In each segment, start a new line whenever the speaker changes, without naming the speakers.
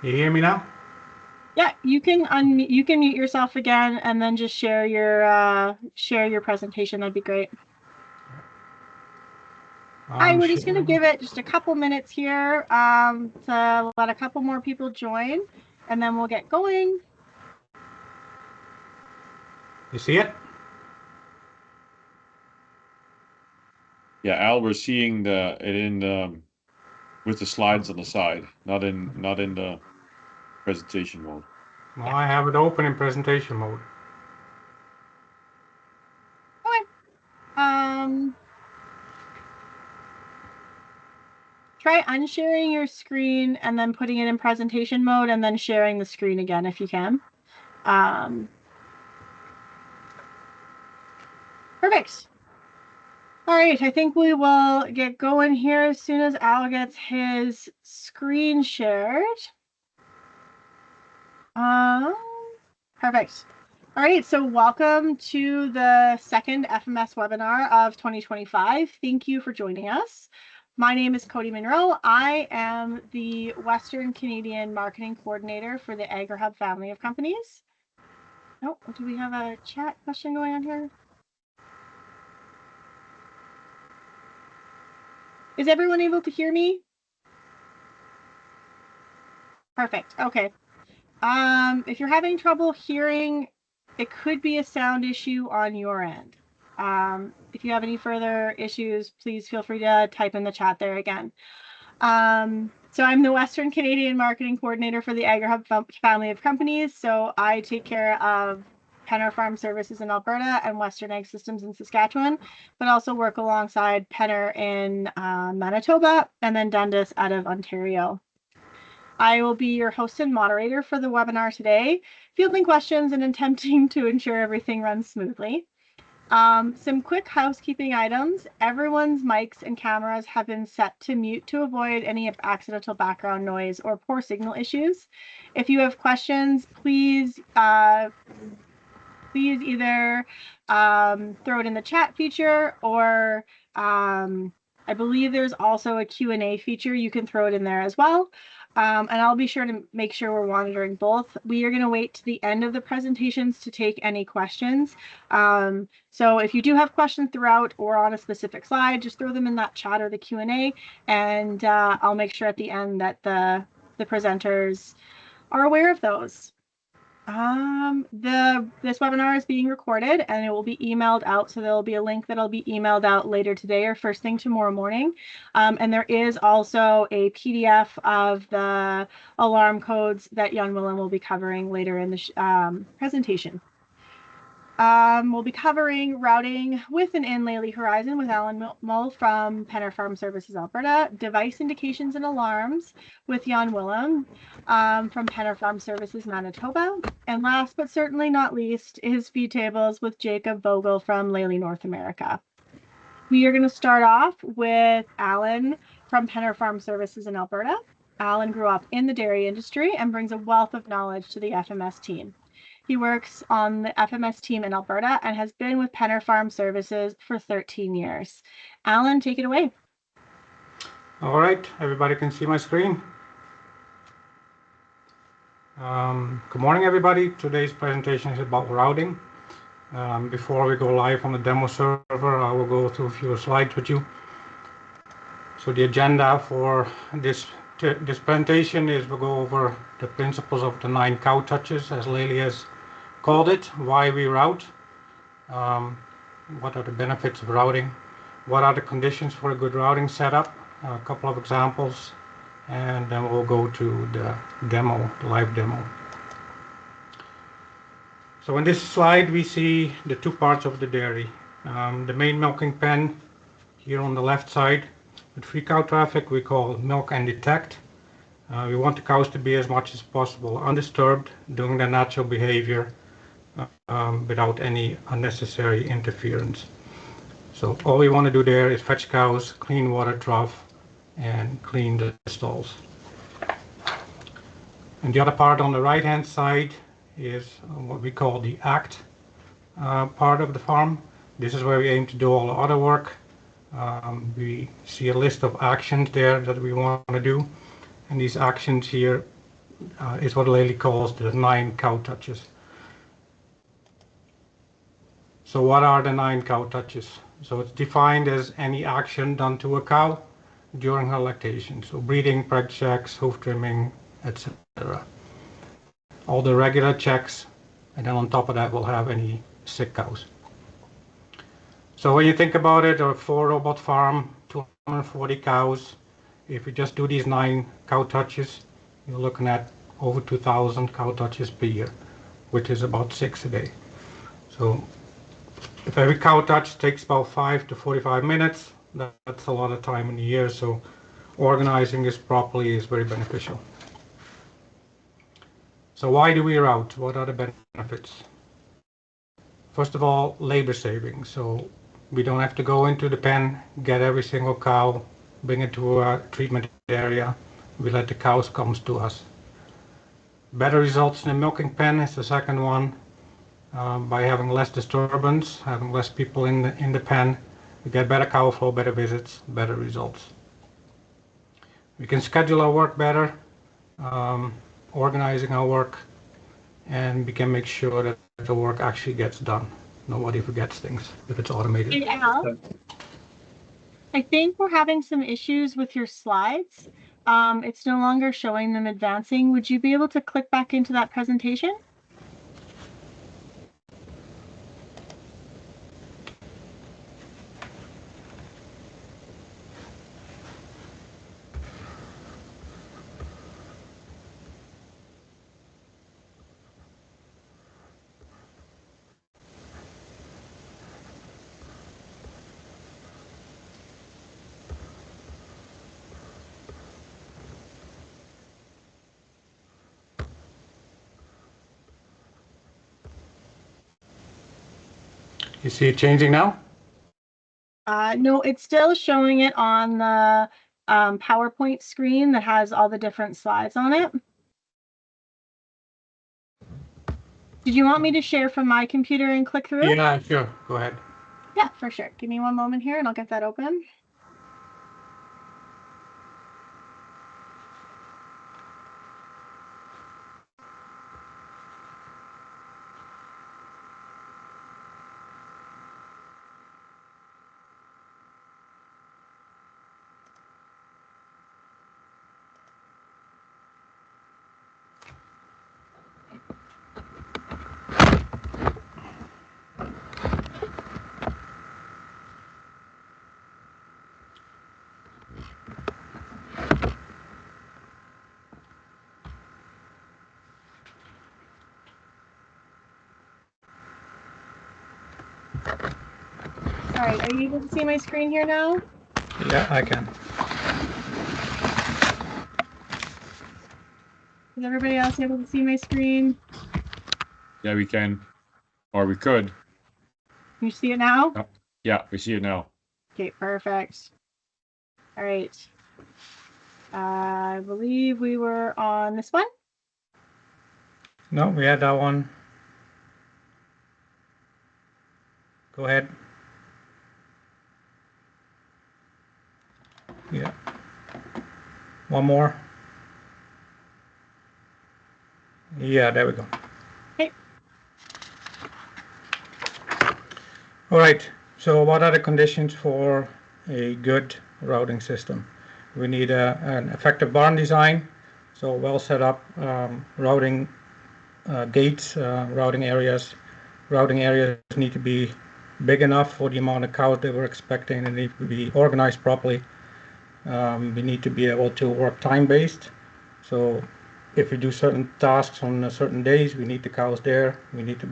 You hear me now?
Yeah, you can mute yourself again and then just share your presentation. That'd be great. Hi,
I'm
we're just gonna
sharing.
give it just a couple minutes here to let a couple more people join, and then we'll get going.
You see it?
Yeah, Al, we're seeing it in with the slides on the side, not in the presentation mode.
Well,
Yeah.
I have it open in presentation mode.
Okay. Um, Try unsharing your screen and then putting it in presentation mode and then sharing the screen again if you can. Perfect. All right, I think we will get going here as soon as Al gets his screen shared. Perfect. All right, so welcome to the second FMS webinar of 2025. Thank you for joining us. My name is Cody Monroe. I am the Western Canadian Marketing Coordinator for the Agrihub family of companies. Oh, do we have a chat question going on here? Is everyone able to hear me? Perfect. Okay. If you're having trouble hearing, it could be a sound issue on your end. If you have any further issues, please feel free to type in the chat there again. So I'm the Western Canadian Marketing Coordinator for the Agrihub family of companies. So I take care of Penner Farm Services in Alberta and Western Ag Systems in Saskatchewan, but also work alongside Penner in Manitoba and then Dundas out of Ontario. I will be your host and moderator for the webinar today, fielding questions and attempting to ensure everything runs smoothly. Some quick housekeeping items. Everyone's mics and cameras have been set to mute to avoid any accidental background noise or poor signal issues. If you have questions, please either throw it in the chat feature or I believe there's also a Q&A feature. You can throw it in there as well. And I'll be sure to make sure we're monitoring both. We are going to wait to the end of the presentations to take any questions. So if you do have questions throughout or on a specific slide, just throw them in that chat or the Q&A, and I'll make sure at the end that the presenters are aware of those. This webinar is being recorded and it will be emailed out. So there'll be a link that'll be emailed out later today or first thing tomorrow morning. And there is also a PDF of the alarm codes that Jan Willem will be covering later in the presentation. We'll be covering routing with and in Lely Horizon with Alan Mull from Penner Farm Services Alberta, device indications and alarms with Jan Willem from Penner Farm Services Manitoba, and last but certainly not least is feed tables with Jacob Vogel from Lely North America. We are going to start off with Alan from Penner Farm Services in Alberta. Alan grew up in the dairy industry and brings a wealth of knowledge to the FMS team. He works on the FMS team in Alberta and has been with Penner Farm Services for 13 years. Alan, take it away.
All right, everybody can see my screen. Good morning, everybody. Today's presentation is about routing. Before we go live on the demo server, I will go through a few slides with you. So the agenda for this presentation is we'll go over the principles of the 9 cow touches, as Lely has called it, why we route, what are the benefits of routing, what are the conditions for a good routing setup, a couple of examples, and then we'll go to the demo, the live demo. So in this slide we see the two parts of the dairy. The main milking pen here on the left side with free cow traffic we call milk and detect. We want the cows to be as much as possible undisturbed, doing their natural behavior without any unnecessary interference. So all we want to do there is fetch cows, clean water trough, and clean the stalls. And the other part on the right hand side is what we call the act part of the farm. This is where we aim to do all the other work. We see a list of actions there that we want to do, and these actions here is what Lely calls the 9 cow touches. So what are the 9 cow touches? So it's defined as any action done to a cow during her lactation. So breeding, preg checks, hoof trimming, etc. All the regular checks, and then on top of that we'll have any sick cows. So when you think about it, a 4-robot farm, 240 cows, if you just do these 9 cow touches, you're looking at over 2,000 cow touches per year, which is about 6 a day. So if every cow touch takes about 5 to 45 minutes, that's a lot of time in the year, so organizing this properly is very beneficial. So why do we route? What are the benefits? First of all, labor saving. So we don't have to go into the pen, get every single cow, bring it to a treatment area. We let the cows come to us. Better results in the milking pen is the second one. By having less disturbance, having less people in the pen, we get better cow flow, better visits, better results. We can schedule our work better, organizing our work, and we can make sure that the work actually gets done. Nobody forgets things if it's automated.
Hey, Al, I think we're having some issues with your slides. It's no longer showing them advancing. Would you be able to click back into that presentation?
You see it changing now?
No, it's still showing it on the PowerPoint screen that has all the different slides on it. Did you want me to share from my computer and click through?
Yeah, sure. Go ahead.
Yeah, for sure. Give me one moment here and I'll get that open. All right, are you able to see my screen here now?
Yeah, I can.
Is everybody else able to see my screen?
Yeah, we can, or we could.
Can you see it now?
Yeah, we see it now.
Okay, perfect. All right. I believe we were on this one.
No, we had that one. Go ahead. Yeah. One more. Yeah, there we go.
Okay.
All right. So what are the conditions for a good routing system? We need an effective barn design. So well set up routing gates, routing areas. Routing areas need to be big enough for the amount of cows that we're expecting, and need to be organized properly. We need to be able to work time-based. So if we do certain tasks on certain days, we need the cows there. We need to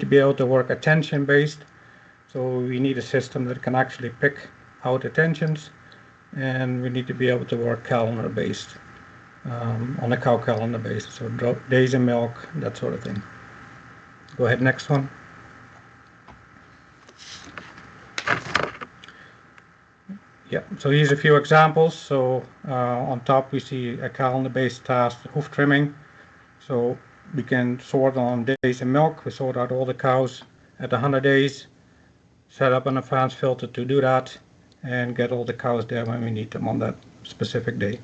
be able to work attention-based. So we need a system that can actually pick out attentions, and we need to be able to work calendar-based, on a cow calendar basis. So days of milk, that sort of thing. Go ahead, next one. Yeah, so here's a few examples. So on top we see a calendar-based task, hoof trimming. So we can sort on days of milk. We sort out all the cows at 100 days, set up an advanced filter to do that, and get all the cows there when we need them on that specific day.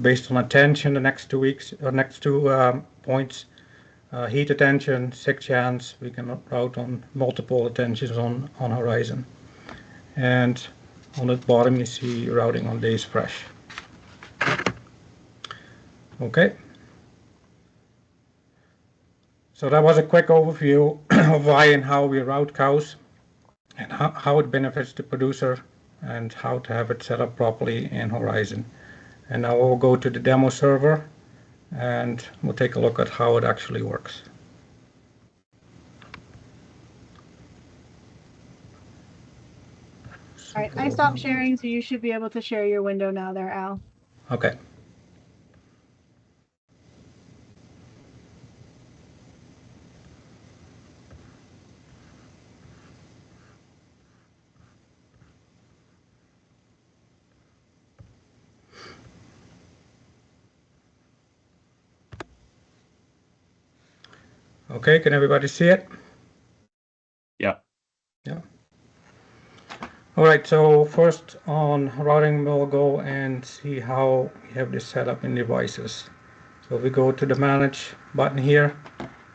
based on attention the next 2 weeks or next 2 points. Heat attention, 6 chance, we can route on multiple attentions on horizon. And on the bottom you see routing on days fresh. Okay. So that was a quick overview of why and how we route cows and how it benefits the producer and how to have it set up properly in horizon. And now we'll go to the demo server and we'll take a look at how it actually works.
All right, I stopped sharing, so you should be able to share your window now there, Al.
Okay. Okay, can everybody see it?
Yeah.
Yeah. All right, so first on routing, we'll go and see how we have this set up in devices. So if we go to the Manage button here,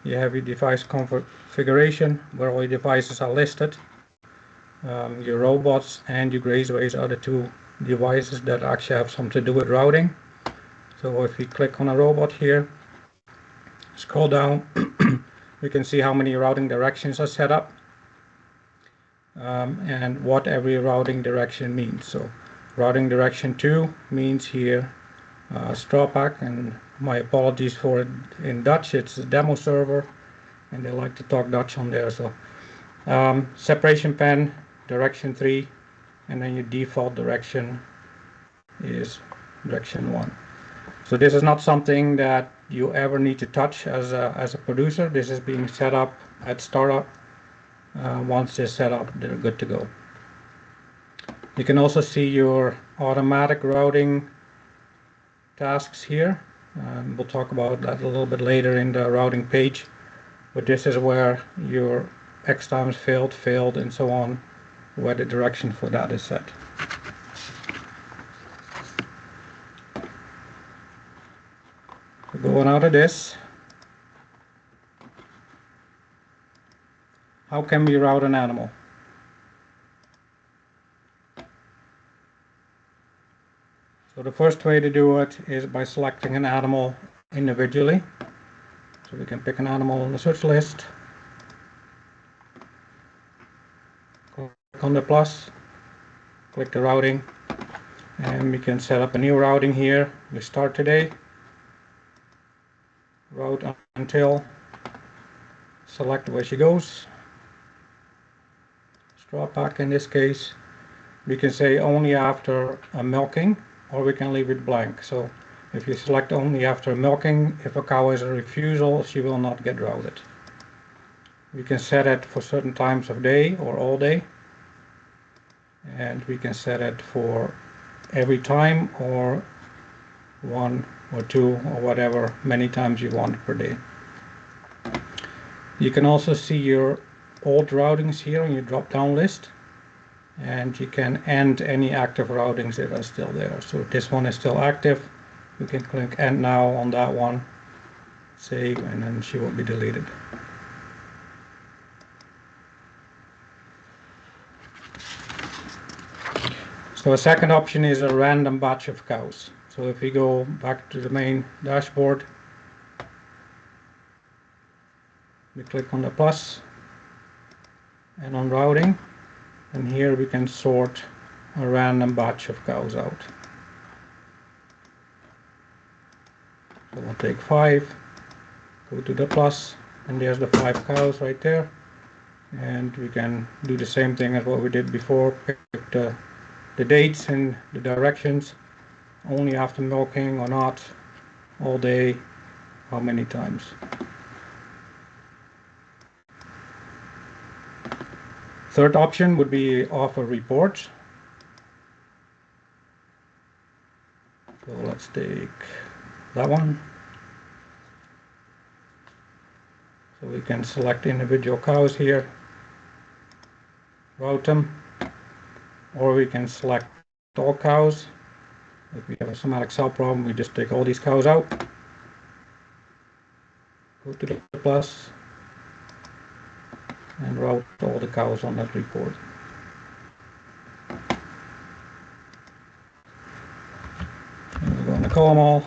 you have your device configuration where all your devices are listed. Your robots and your grazeways are the 2 devices that actually have something to do with routing. So if we click on a robot here, scroll down, we can see how many routing directions are set up and what every routing direction means. So routing direction 2 means here straw pack, and my apologies for it in Dutch, it's a demo server and they like to talk Dutch on there. So separation pen direction 3, and then your default direction is direction 1. So this is not something that you ever need to touch as a producer. This is being set up at startup. Once they're set up, they're good to go. You can also see your automatic routing tasks here. We'll talk about that a little bit later in the routing page, but this is where your X times failed, and so on, where the direction for that is set. Going out of this, how can we route an animal? So the first way to do it is by selecting an animal individually. So we can pick an animal on the search list, click on the plus, click the routing, and we can set up a new routing here. We start today, route until, select where she goes, straw pack in this case. We can say only after a milking, or we can leave it blank. So if you select only after milking, if a cow has a refusal, she will not get routed. We can set it for certain times of day or all day, and we can set it for every time or 1 or 2 or whatever many times you want per day. You can also see your old routings here on your drop down list, and you can end any active routings that are still there. So if this one is still active, you can click end now on that one, save, and then she will be deleted. So a second option is a random batch of cows. So if we go back to the main dashboard, we click on the plus and on routing, and here we can sort a random batch of cows out. So we'll take 5, go to the plus, and there's the 5 cows right there. And we can do the same thing as what we did before, pick the dates and the directions, only after milking or not, all day, how many times. Third option would be offer reports. So let's take that one. So we can select individual cows here, route them, or we can select all cows If we have a somatic cell problem, we just take all these cows out, go to the plus, and route all the cows on that report. And we're going to call them all.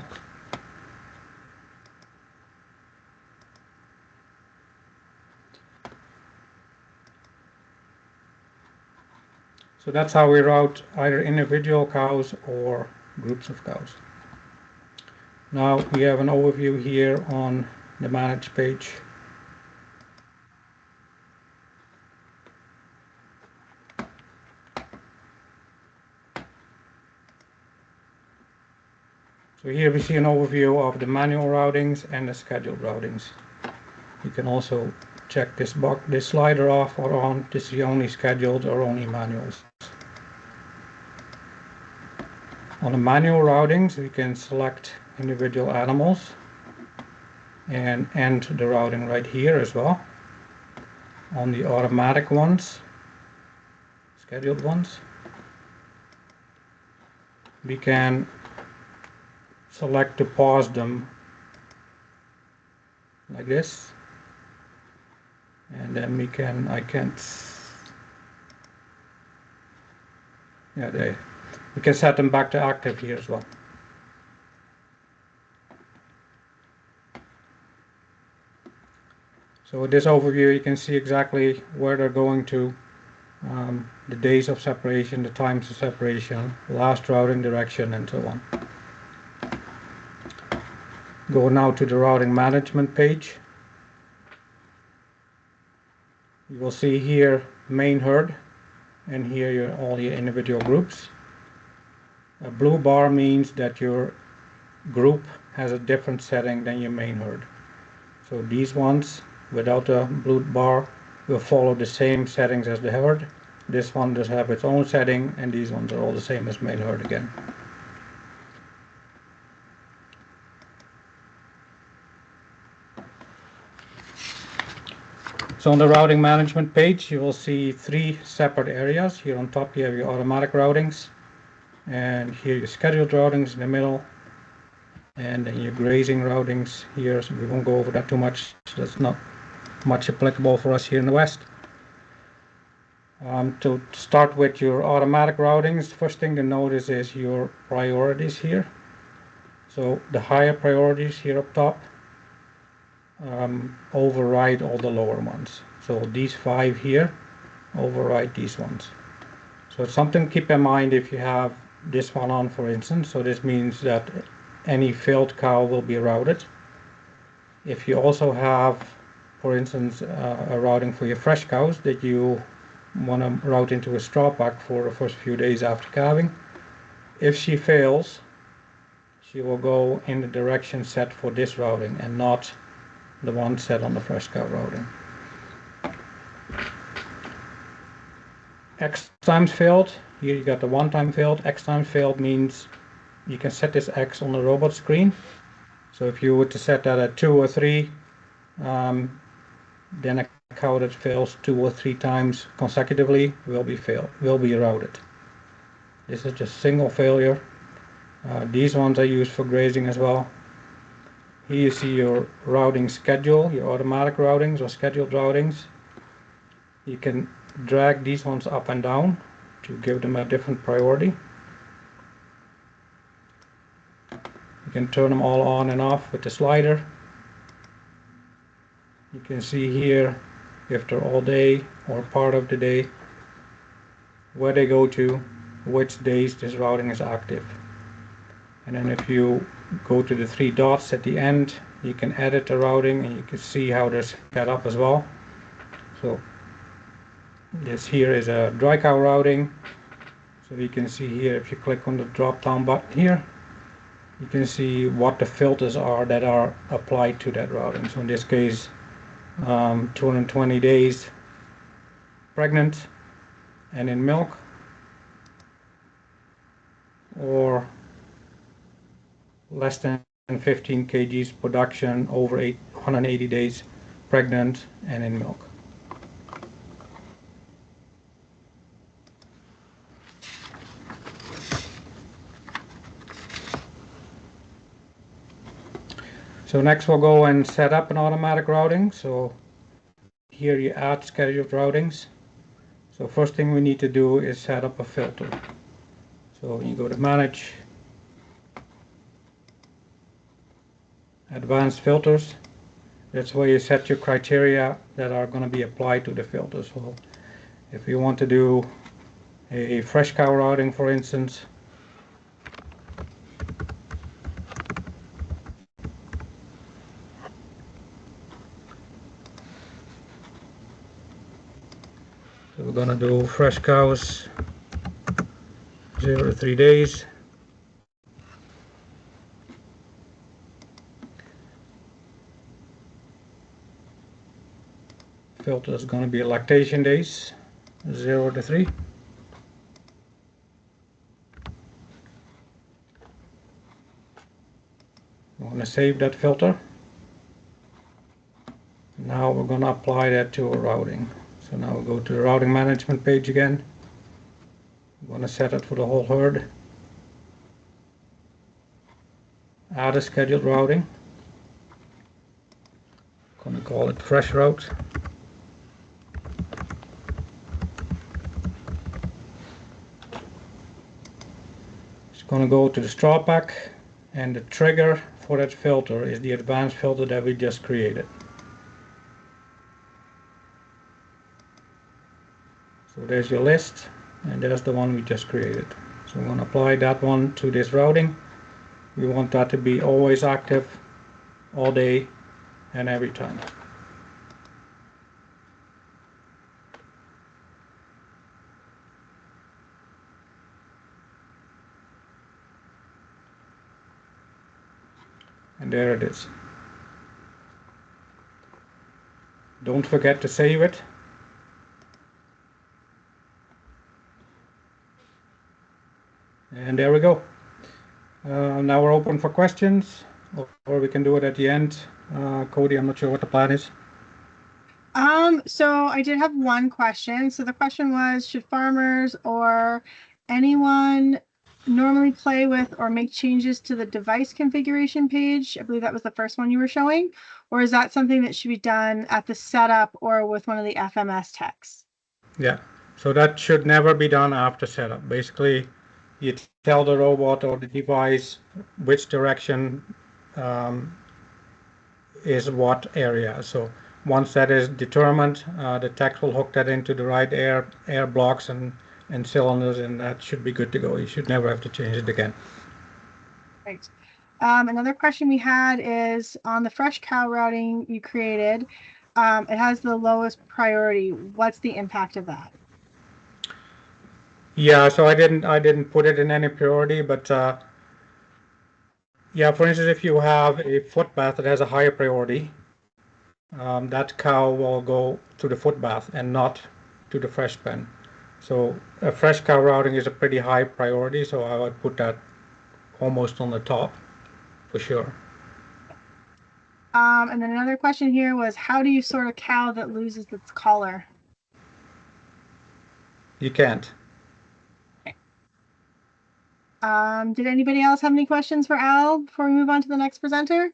So that's how we route either individual cows or groups of cows. Now we have an overview here on the manage page. So here we see an overview of the manual routings and the scheduled routings. You can also check this box, this slider off or on to see only scheduled or only manuals. On the manual routings, we can select individual animals and end the routing right here as well. On the automatic ones, scheduled ones, we can select to pause them like this, and then we can, we can set them back to active here as well. So with this overview you can see exactly where they're going to, the days of separation, the times of separation, last routing direction, and so on. Go now to the routing management page. You will see here main herd, and here all your individual groups. A blue bar means that your group has a different setting than your main herd. So these ones without a blue bar will follow the same settings as the herd. This one does have its own setting, and these ones are all the same as main herd again. So on the routing management page you will see three separate areas. Here on top you have your automatic routings, and here your scheduled routings in the middle, and then your grazing routings here. So we won't go over that too much, so that's not much applicable for us here in the West. To start with your automatic routings, the first thing to notice is your priorities here. So the higher priorities here up top override all the lower ones. So these 5 here override these ones. So it's something to keep in mind if you have this one on, for instance. So this means that any failed cow will be routed. If you also have, for instance, a routing for your fresh cows that you want to route into a straw pack for the first few days after calving, if she fails, she will go in the direction set for this routing and not the one set on the fresh cow routing. X times failed, here you got the 1 time failed. X times failed means you can set this X on the robot screen. So if you were to set that at 2 or 3, then a cow that fails 2 or 3 times consecutively will be routed. This is just single failure. These ones are used for grazing as well. Here you see your routing schedule, your automatic routings or scheduled routings. You can drag these ones up and down to give them a different priority. You can turn them all on and off with the slider. You can see here if they're all day or part of the day, where they go to, which days this routing is active. And then if you go to the 3 dots at the end, you can edit the routing and you can see how they're set up as well. So this here is a dry cow routing. So you can see here, if you click on the drop down button here, you can see what the filters are that are applied to that routing. So in this case, 220 days pregnant and in milk, or less than 15 kgs production over 180 days pregnant and in milk. So next we'll go and set up an automatic routing. So here you add scheduled routings. So first thing we need to do is set up a filter. So you go to Manage, Advanced Filters. That's where you set your criteria that are going to be applied to the filter. So if you want to do a fresh cow routing, for instance, so we're going to do fresh cows 0 to 3 days. Filter is going to be lactation days 0 to 3. We want to save that filter. Now we're going to apply that to our routing. So now we'll go to the routing management page again. I'm going to set it for the whole herd. Add a scheduled routing. I'm going to call it fresh route. It's going to go to the straw pack, and the trigger for that filter is the advanced filter that we just created. So there's your list, and there's the one we just created. So I'm going to apply that one to this routing. We want that to be always active, all day and every time. And there it is. Don't forget to save it. And there we go. Now we're open for questions, or we can do it at the end. Cody, I'm not sure what the plan is.
So I did have one question. So the question was, should farmers or anyone normally play with or make changes to the device configuration page? I believe that was the first one you were showing. Or is that something that should be done at the setup or with one of the FMS techs?
Yeah, so that should never be done after setup. Basically, you tell the robot or the device which direction is what area. So once that is determined, the tech will hook that into the right air blocks and cylinders, and that should be good to go. You should never have to change it again.
Right. Another question we had is on the fresh cow routing you created. It has the lowest priority. What's the impact of that?
Yeah, so I didn't put it in any priority, but yeah, for instance, if you have a foot bath that has a higher priority, that cow will go to the foot bath and not to the fresh pen. So a fresh cow routing is a pretty high priority, so I would put that almost on the top for sure.
And then another question here was, how do you sort a cow that loses its collar?
You can't.
Did anybody else have any questions for Al before we move on to the next presenter?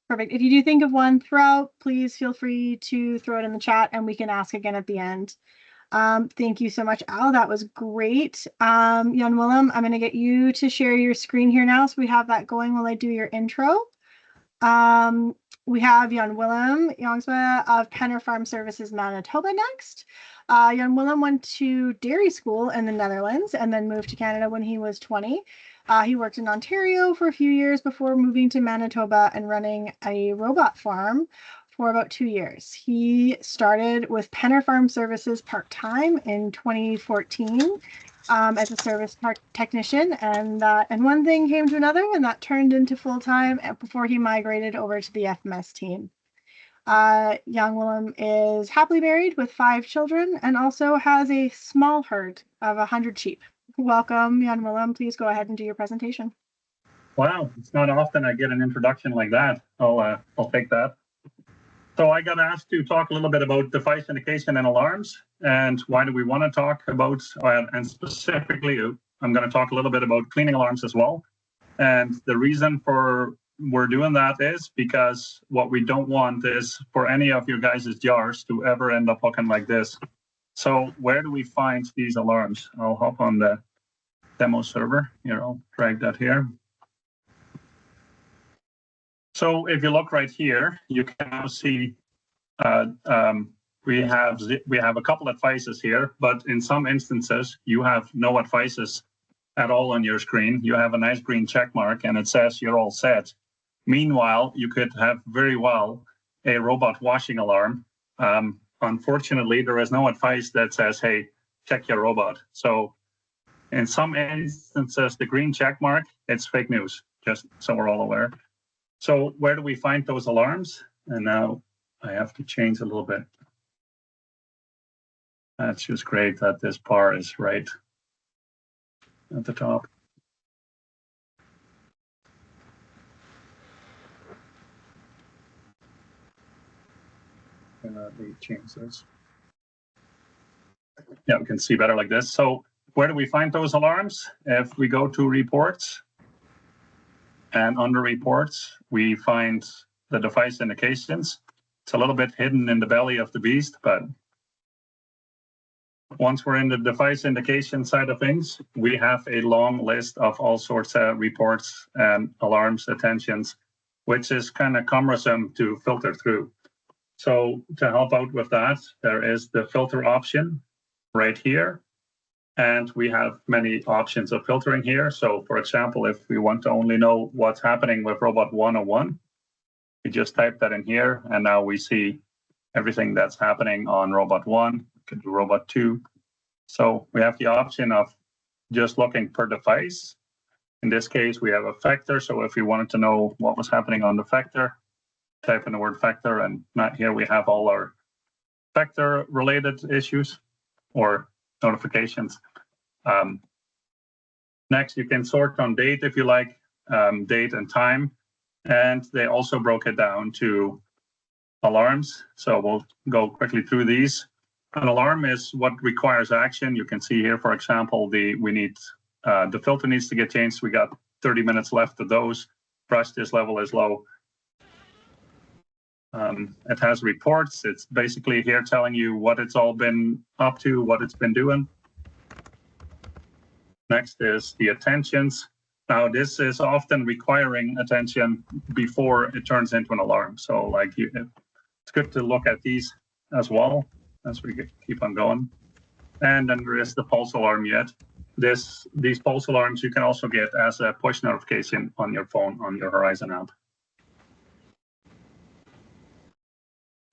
Perfect. If you do think of one throughout, please feel free to throw it in the chat and we can ask again at the end. Thank you so much, Al. That was great. Jan Willem, I'm going to get you to share your screen here now, so we have that going while I do your intro. We have Jan Willem Jongsma of Penner Farm Services Manitoba next. Jan Willem went to dairy school in the Netherlands and then moved to Canada when he was 20. He worked in Ontario for a few years before moving to Manitoba and running a robot farm for about 2 years. He started with Penner Farm Services part-time in 2014 as a service technician, and one thing came to another, and that turned into full-time before he migrated over to the FMS team. Jan Willem is happily married with 5 children and also has a small herd of 100 sheep. Welcome, Jan Willem. Please go ahead and do your presentation.
Wow, it's not often I get an introduction like that. I'll take that. So I got asked to talk a little bit about device indication and alarms, and why do we want to talk about, and specifically, I'm going to talk a little bit about cleaning alarms as well. And the reason for we're doing that is because what we don't want is for any of your guys' jars to ever end up looking like this. So where do we find these alarms? I'll hop on the demo server. Here, I'll drag that here. So if you look right here, you can now see we have a couple advices here, but in some instances you have no advices at all on your screen. You have a nice green check mark and it says you're all set. Meanwhile, you could have very well a robot washing alarm. Unfortunately, there is no advice that says, hey, check your robot. So in some instances, the green check mark, it's fake news, just so we're all aware. So where do we find those alarms? And now I have to change a little bit. That's just great that this bar is right at the top. Let me change this. Yeah, we can see better like this. So where do we find those alarms? If we go to reports, and under reports, we find the device indications. It's a little bit hidden in the belly of the beast, but once we're in the device indication side of things, we have a long list of all sorts of reports and alarms, attentions, which is kind of cumbersome to filter through. So to help out with that, there is the filter option right here. And we have many options of filtering here. So for example, if we want to only know what's happening with robot 101, we just type that in here. And now we see everything that's happening on robot 1. We can do robot 2. So we have the option of just looking per device. In this case, we have a vector. So if we wanted to know what was happening on the vector, type in the word vector, and not here we have all our vector related issues or notifications. Next, you can sort on date if you like, date and time. And they also broke it down to alarms. So we'll go quickly through these. An alarm is what requires action. You can see here, for example, the filter needs to get changed. We got 30 minutes left of those. Brush this level is low. It has reports. It's basically here telling you what it's all been up to, what it's been doing. Next is the attentions. Now, this is often requiring attention before it turns into an alarm. So like it's good to look at these as well as we keep on going. And then there is the pulse alarm yet. These pulse alarms you can also get as a push notification on your phone on your Horizon app.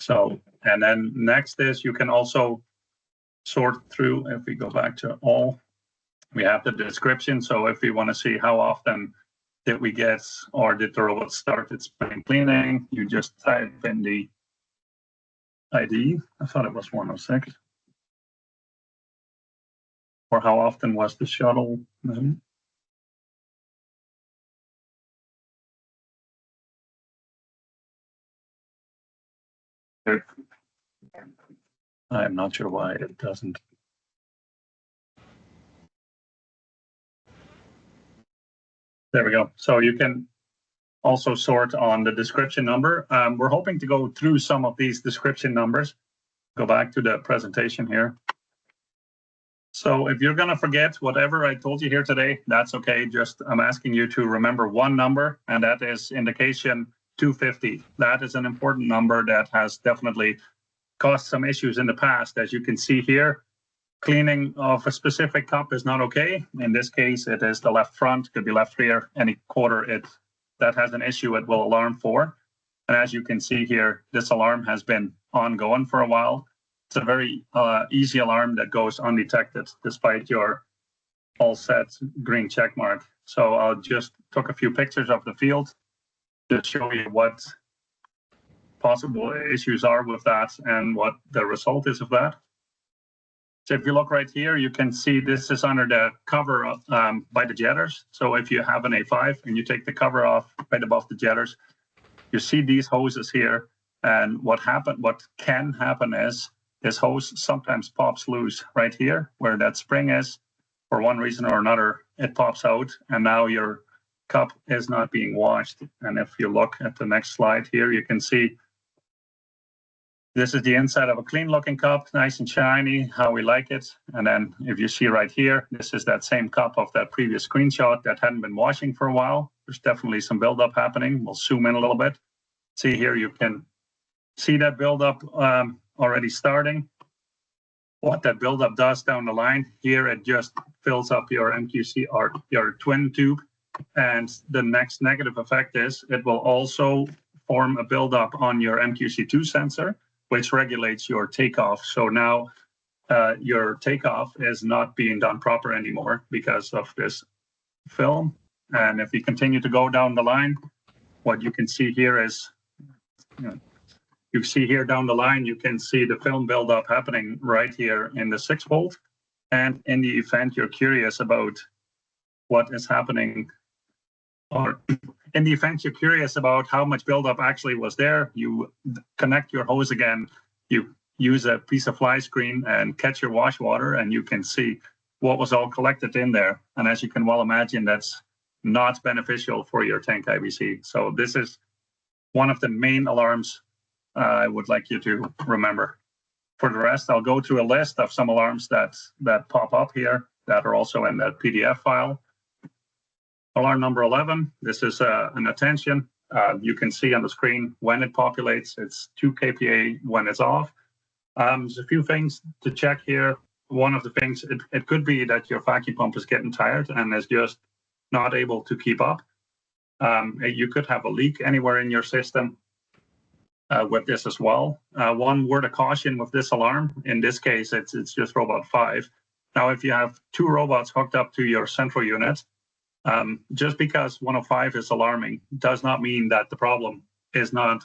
So, and then next is you can also sort through, if we go back to all, we have the description. So if we want to see how often did we get, or did the robot start its spring cleaning, you just type in the ID. I thought it was 106. Or how often was the shuttle? I'm not sure why it doesn't. There we go. So you can also sort on the description number. We're hoping to go through some of these description numbers. Go back to the presentation here. So if you're going to forget whatever I told you here today, that's okay. Just I'm asking you to remember one number, and that is indication 250. That is an important number that has definitely caused some issues in the past. As you can see here, cleaning of a specific cup is not okay. In this case, it is the left front, could be left rear, any quarter that has an issue, it will alarm for. And as you can see here, this alarm has been ongoing for a while. It's a very easy alarm that goes undetected despite your all set green check mark. So I'll just took a few pictures of the field to show you what possible issues are with that and what the result is of that. So if you look right here, you can see this is under the cover of, by the jetters. So if you have an A5 and you take the cover off right above the jetters, you see these hoses here. And what can happen is this hose sometimes pops loose right here where that spring is. For one reason or another, it pops out. And now your cup is not being washed. And if you look at the next slide here, you can see this is the inside of a clean looking cup, nice and shiny, how we like it. And then if you see right here, this is that same cup of that previous screenshot that hadn't been washing for a while. There's definitely some buildup happening. We'll zoom in a little bit. See here, you can see that buildup already starting. What that buildup does down the line, here it just fills up your MQC or your twin tube. And the next negative effect is it will also form a buildup on your MQC2 sensor, which regulates your takeoff. So now your takeoff is not being done proper anymore because of this film. And if you continue to go down the line, what you can see here is, you see here down the line, you can see the film buildup happening right here in the 6-volt. And in the event you're curious about what is happening, or in the event you're curious about how much buildup actually was there, you connect your hose again, you use a piece of fly screen and catch your wash water, and you can see what was all collected in there. And as you can well imagine, that's not beneficial for your tank IBC. So this is one of the main alarms I would like you to remember. For the rest, I'll go through a list of some alarms that pop up here that are also in that PDF file. Alarm number 11, this is an attention. You can see on the screen when it populates, it's 2 kPa when it's off. There's a few things to check here. One of the things, it could be that your vacuum pump is getting tired and is just not able to keep up. You could have a leak anywhere in your system with this as well. One word of caution with this alarm, in this case, it's just robot 5. Now, if you have 2 robots hooked up to your central unit, just because 105 is alarming does not mean that the problem is not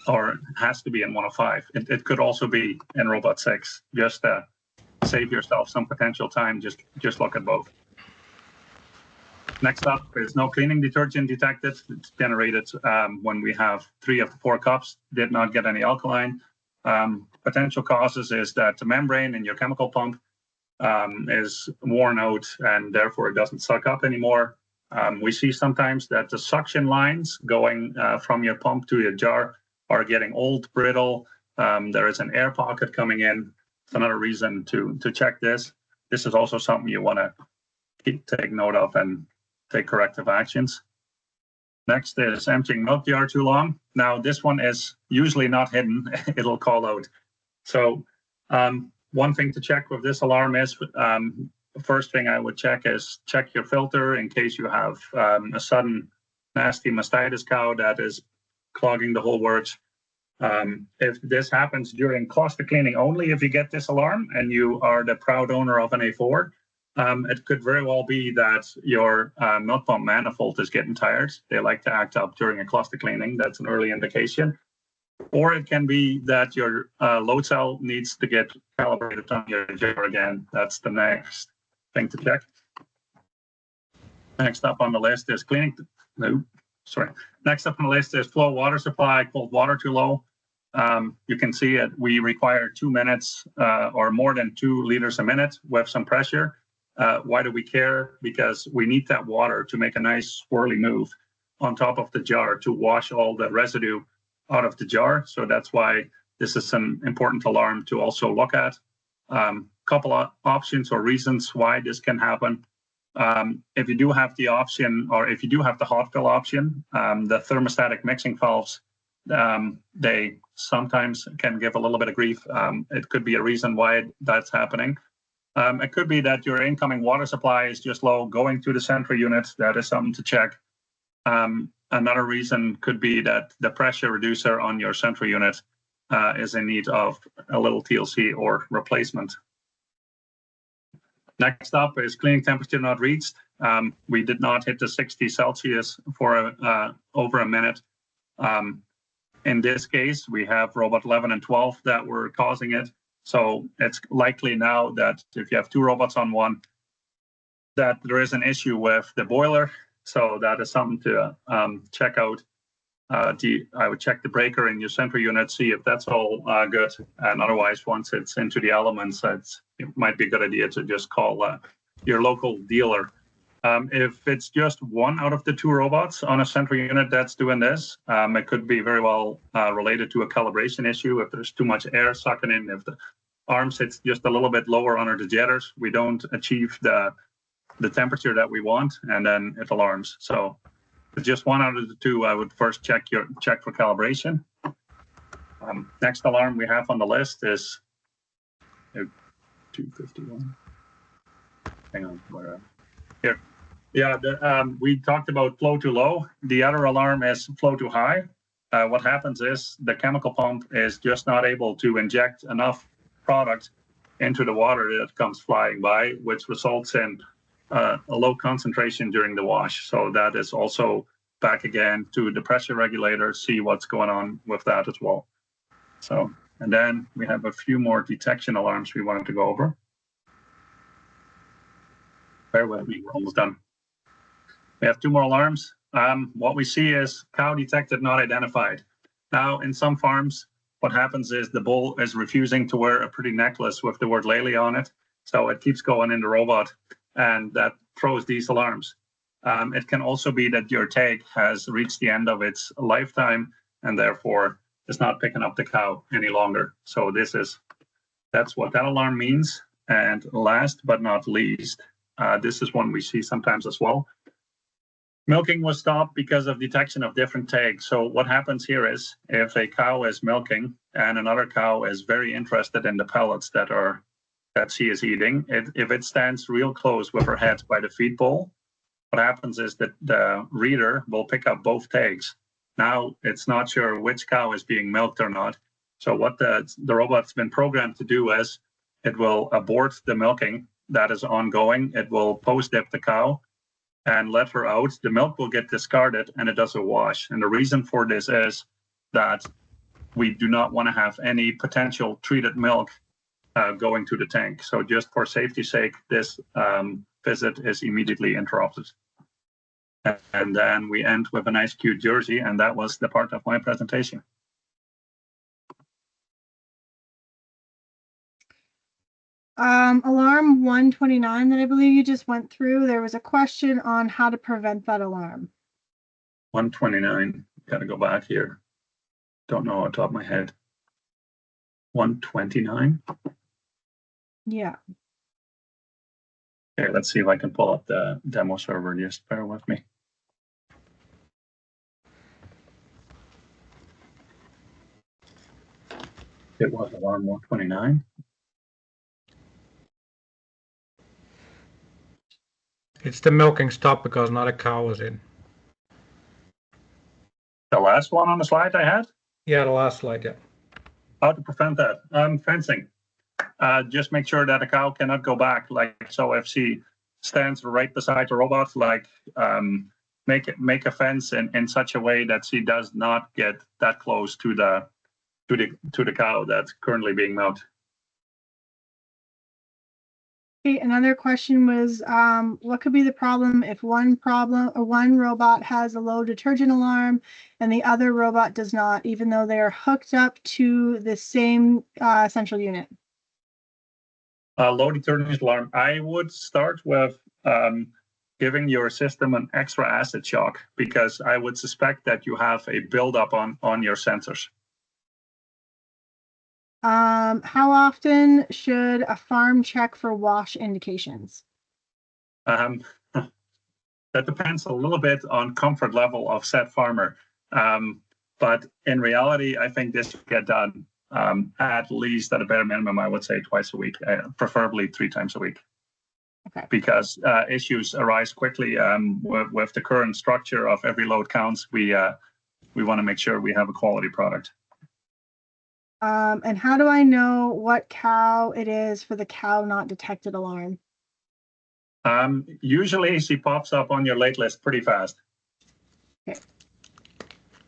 or has to be in 105. It could also be in robot 6. Just save yourself some potential time. Just look at both. Next up is no cleaning detergent detected. It's generated when we have 3 of the 4 cups did not get any alkaline. Potential causes is that the membrane in your chemical pump is worn out and therefore it doesn't suck up anymore. We see sometimes that the suction lines going from your pump to your jar are getting old, brittle. There is an air pocket coming in. It's another reason to check this. This is also something you want to take note of and take corrective actions. Next is emptying milk jar too long. Now this one is usually not hidden. It'll call out. So one thing to check with this alarm is, the first thing I would check is check your filter in case you have a sudden nasty mastitis cow that is clogging the whole works. If this happens during cluster cleaning only, if you get this alarm and you are the proud owner of an A4, it could very well be that your milk pump manifold is getting tired. They like to act up during a cluster cleaning. That's an early indication. Or it can be that your load cell needs to get calibrated on your jar again. That's the next thing to check. Next up on the list is cleaning. Next up on the list is flow water supply, cold water too low. You can see it. We require 2 minutes or more than 2 liters a minute with some pressure. Why do we care? Because we need that water to make a nice swirly move on top of the jar to wash all the residue out of the jar. So that's why this is an important alarm to also look at. Couple of options or reasons why this can happen. If you do have the option, or if you do have the hot fill option, the thermostatic mixing valves, they sometimes can give a little bit of grief. It could be a reason why that's happening. It could be that your incoming water supply is just low going to the central unit. That is something to check. Another reason could be that the pressure reducer on your central unit is in need of a little TLC or replacement. Next up is cleaning temperature not reached. We did not hit the 60 Celsius for over a minute. In this case, we have robot 11 and 12 that were causing it. So it's likely now that if you have 2 robots on one, that there is an issue with the boiler. So that is something to check out. I would check the breaker in your central unit, see if that's all good. And otherwise, once it's into the elements, it might be a good idea to just call your local dealer If it's just one out of the two robots on a central unit that's doing this, it could be very well related to a calibration issue. If there's too much air sucking in, if the arm sits just a little bit lower under the jetters, we don't achieve the temperature that we want, and then it alarms. So if it's just one out of the two, I would first check for calibration. Next alarm we have on the list is 251. Hang on, where here. Yeah, we talked about flow too low. The other alarm is flow too high. What happens is the chemical pump is just not able to inject enough product into the water that comes flying by, which results in a low concentration during the wash. So that is also back again to the pressure regulator, see what's going on with that as well. So, and then we have a few more detection alarms we wanted to go over. Bear with me, we're almost done. We have two more alarms. What we see is cow detected, not identified. Now, in some farms, what happens is the bull is refusing to wear a pretty necklace with the word Lely on it. So it keeps going in the robot, and that throws these alarms. It can also be that your tag has reached the end of its lifetime, and therefore is not picking up the cow any longer. So that's what that alarm means. And last but not least, this is one we see sometimes as well. Milking was stopped because of detection of different tags. So what happens here is if a cow is milking and another cow is very interested in the pellets that she is eating, if it stands real close with her head by the feed bowl, what happens is that the reader will pick up both tags. Now it's not sure which cow is being milked or not. So what the robot's been programmed to do is it will abort the milking that is ongoing. It will post-dip the cow and let her out. The milk will get discarded and it does a wash. And the reason for this is that we do not want to have any potential treated milk going to the tank. So just for safety's sake, this visit is immediately interrupted. And then we end with a nice cute jersey, and that was the part of my presentation.
Alarm 129 that I believe you just went through, there was a question on how to prevent that alarm.
129, gotta go back here. Don't know on top of my head. 129?
Yeah.
Okay, let's see if I can pull up the demo server. Just bear with me. It was alarm 129.
It's the milking stop because not a cow was in.
The last one on the slide I had?
Yeah, the last slide, yeah.
How to prevent that? Fencing. Just make sure that a cow cannot go back. Like, so if she stands right beside the robot, like make a fence in such a way that she does not get that close to the cow that's currently being milked.
Okay, another question was, what could be the problem if one robot has a low detergent alarm and the other robot does not, even though they are hooked up to the same central unit?
Low detergent alarm. I would start with giving your system an extra acid shock, because I would suspect that you have a buildup on your sensors.
How often should a farm check for wash indications?
That depends a little bit on comfort level of said farmer. But in reality, I think this should get done at least at a bare minimum, I would say twice a week, preferably 3 times a week. Okay. Because issues arise quickly with the current structure of every load counts. We want to make sure we have a quality product.
And how do I know what cow it is for the cow not detected alarm?
Usually she pops up on your late list pretty fast.
Okay.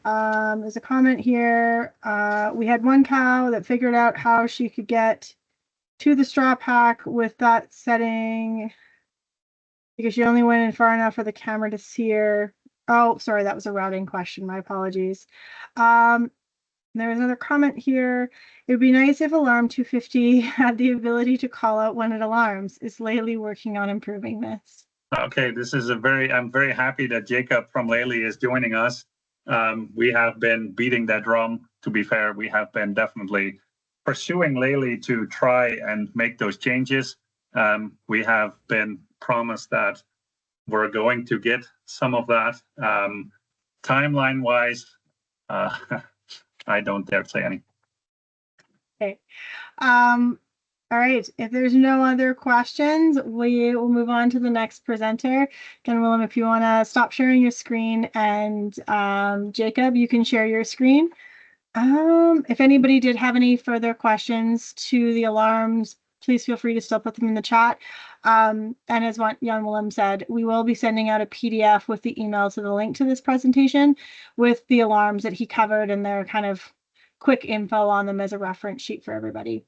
There's a comment here. We had one cow that figured out how she could get to the straw pack with that setting because she only went in far enough for the camera to see her. Oh, sorry, that was a routing question. My apologies. There's another comment here. It would be nice if Alarm 250 had the ability to call out when it alarms. Is Laylee working on improving this?
Okay, I'm very happy that Jacob from Lely is joining us. We have been beating that drum, to be fair. We have been definitely pursuing Lely to try and make those changes. We have been promised that we're going to get some of that. Timeline-wise, I don't dare say any.
Okay. All right, if there's no other questions, we will move on to the next presenter. Again, Willem, if you want to stop sharing your screen, and Jacob, you can share your screen. If anybody did have any further questions to the alarms, please feel free to still put them in the chat. And as Jan Willem said, we will be sending out a PDF with the email to the link to this presentation with the alarms that he covered and their kind of quick info on them as a reference sheet for everybody.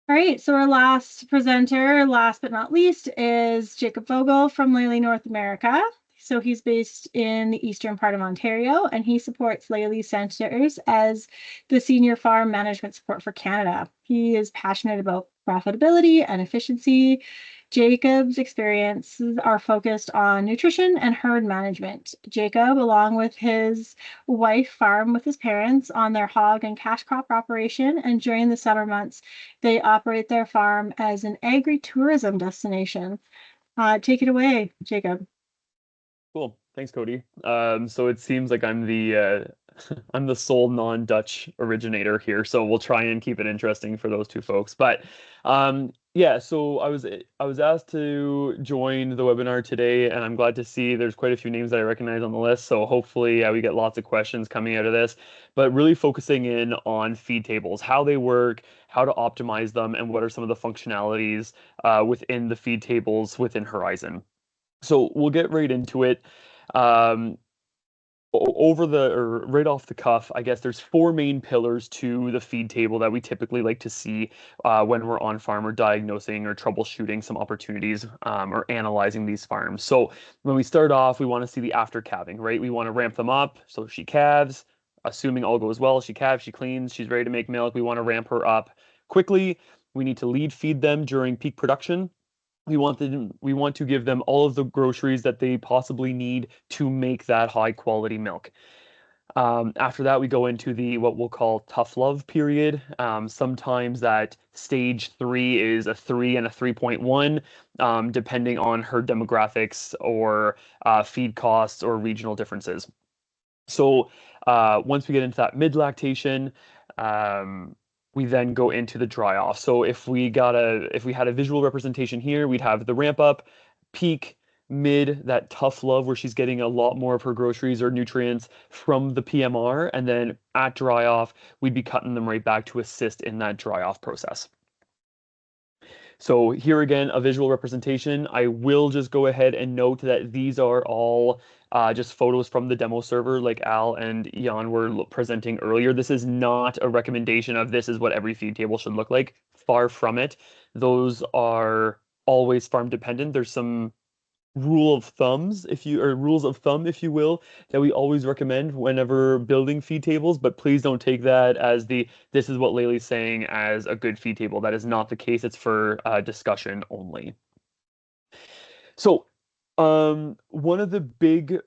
All right, so our last presenter, last but not least, is Jacob Vogel from Lely North America. So he's based in the eastern part of Ontario, and he supports Lely Centres as the Senior Farm Management Support for Canada. He is passionate about profitability and efficiency. Jacob's experiences are focused on nutrition and herd management. Jacob, along with his wife, farm with his parents on their hog and cash crop operation, and during the summer months, they operate their farm as an agri-tourism destination. Take it away, Jacob.
Cool. Thanks, Cody. So it seems like I'm the I'm the sole non-Dutch originator here, so we'll try and keep it interesting for those two folks. But yeah, so I was asked to join the webinar today, and I'm glad to see there's quite a few names that I recognize on the list. So hopefully we get lots of questions coming out of this, but really focusing in on feed tables, how they work, how to optimize them, and what are some of the functionalities within the feed tables within Horizon. So we'll get right into it. Right off the cuff, I guess there's four main pillars to the feed table that we typically like to see when we're on farm or diagnosing or troubleshooting some opportunities or analyzing these farms. So when we start off, we want to see the after calving, right? We want to ramp them up. So she calves, assuming all goes well, she calves, she cleans, she's ready to make milk. We want to ramp her up quickly. We need to lead feed them during peak production. We want to give them all of the groceries that they possibly need to make that high quality milk. After that, we go into the what we'll call tough love period. Sometimes that stage 3 is a 3 and a 3.1, depending on her demographics or feed costs or regional differences. So once we get into that mid lactation, we then go into the dry off. So if we had a visual representation here, we'd have the ramp up, peak, mid, that tough love where she's getting a lot more of her groceries or nutrients from the PMR, and then at dry off, we'd be cutting them right back to assist in that dry off process. So here again, a visual representation. I will just go ahead and note that these are all just photos from the demo server like Al and Jan were presenting earlier. This is not a recommendation of this is what every feed table should look like. Far from it. Those are always farm dependent. There's some rules of thumb, if you will, that we always recommend whenever building feed tables, but please don't take that as this is what Lely's saying as a good feed table. That is not the case. It's for discussion only. So one of the big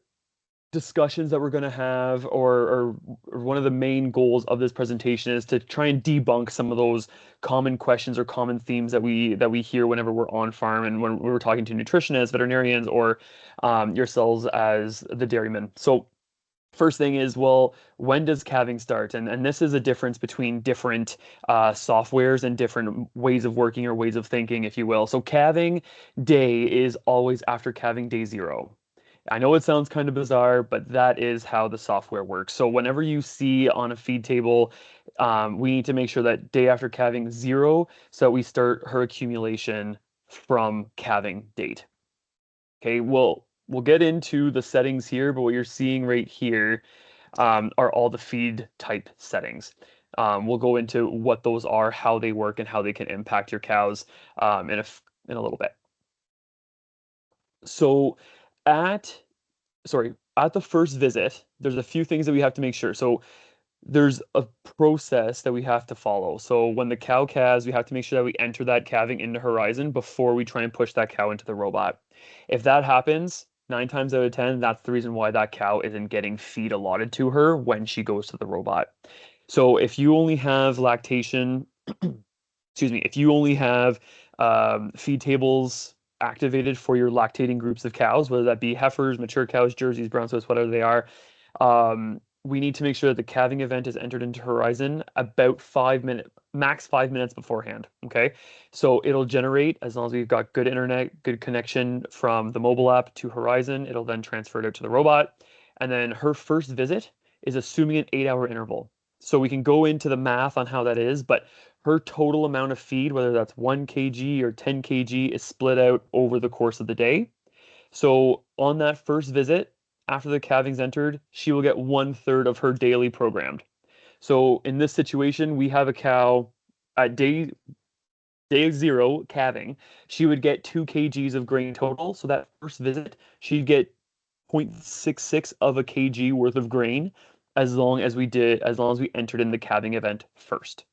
discussions that we're going to have, or one of the main goals of this presentation, is to try and debunk some of those common questions or common themes that we hear whenever we're on farm and when we're talking to nutritionists, veterinarians, or yourselves as the dairymen. So first thing is, well, when does calving start? And this is a difference between different softwares and different ways of working or ways of thinking, if you will. So calving day is always after calving day 0. I know it sounds kind of bizarre, but that is how the software works. So whenever you see on a feed table, we need to make sure that day after calving 0, so we start her accumulation from calving date. Okay, we'll get into the settings here, but what you're seeing right here are all the feed type settings. We'll go into what those are, how they work, and how they can impact your cows in a little bit. So at the first visit, there's a few things that we have to make sure. So there's a process that we have to follow. So when the cow calves, we have to make sure that we enter that calving into horizon before we try and push that cow into the robot. If that happens, 9 times out of 10, that's the reason why that cow isn't getting feed allotted to her when she goes to the robot. So if you only have lactation, excuse me, if you only have feed tables activated for your lactating groups of cows, whether that be heifers, mature cows, jerseys, brown swiss, whatever they are, we need to make sure that the calving event is entered into horizon about 5 minutes, max 5 minutes beforehand. Okay, so it'll generate as long as we've got good internet, good connection from the mobile app to horizon. It'll then transfer it out to the robot, and then her first visit is assuming an 8-hour interval. So we can go into the math on how that is, but her total amount of feed, whether that's 1 kg or 10 kg, is split out over the course of the day. So on that first visit, after the calving's entered, she will get 1/3 of her daily programmed. So in this situation, we have a cow at day 0 calving. She would get 2 kgs of grain total. So that first visit, she'd get 0.66 of a kg worth of grain as long as we entered in the calving event first.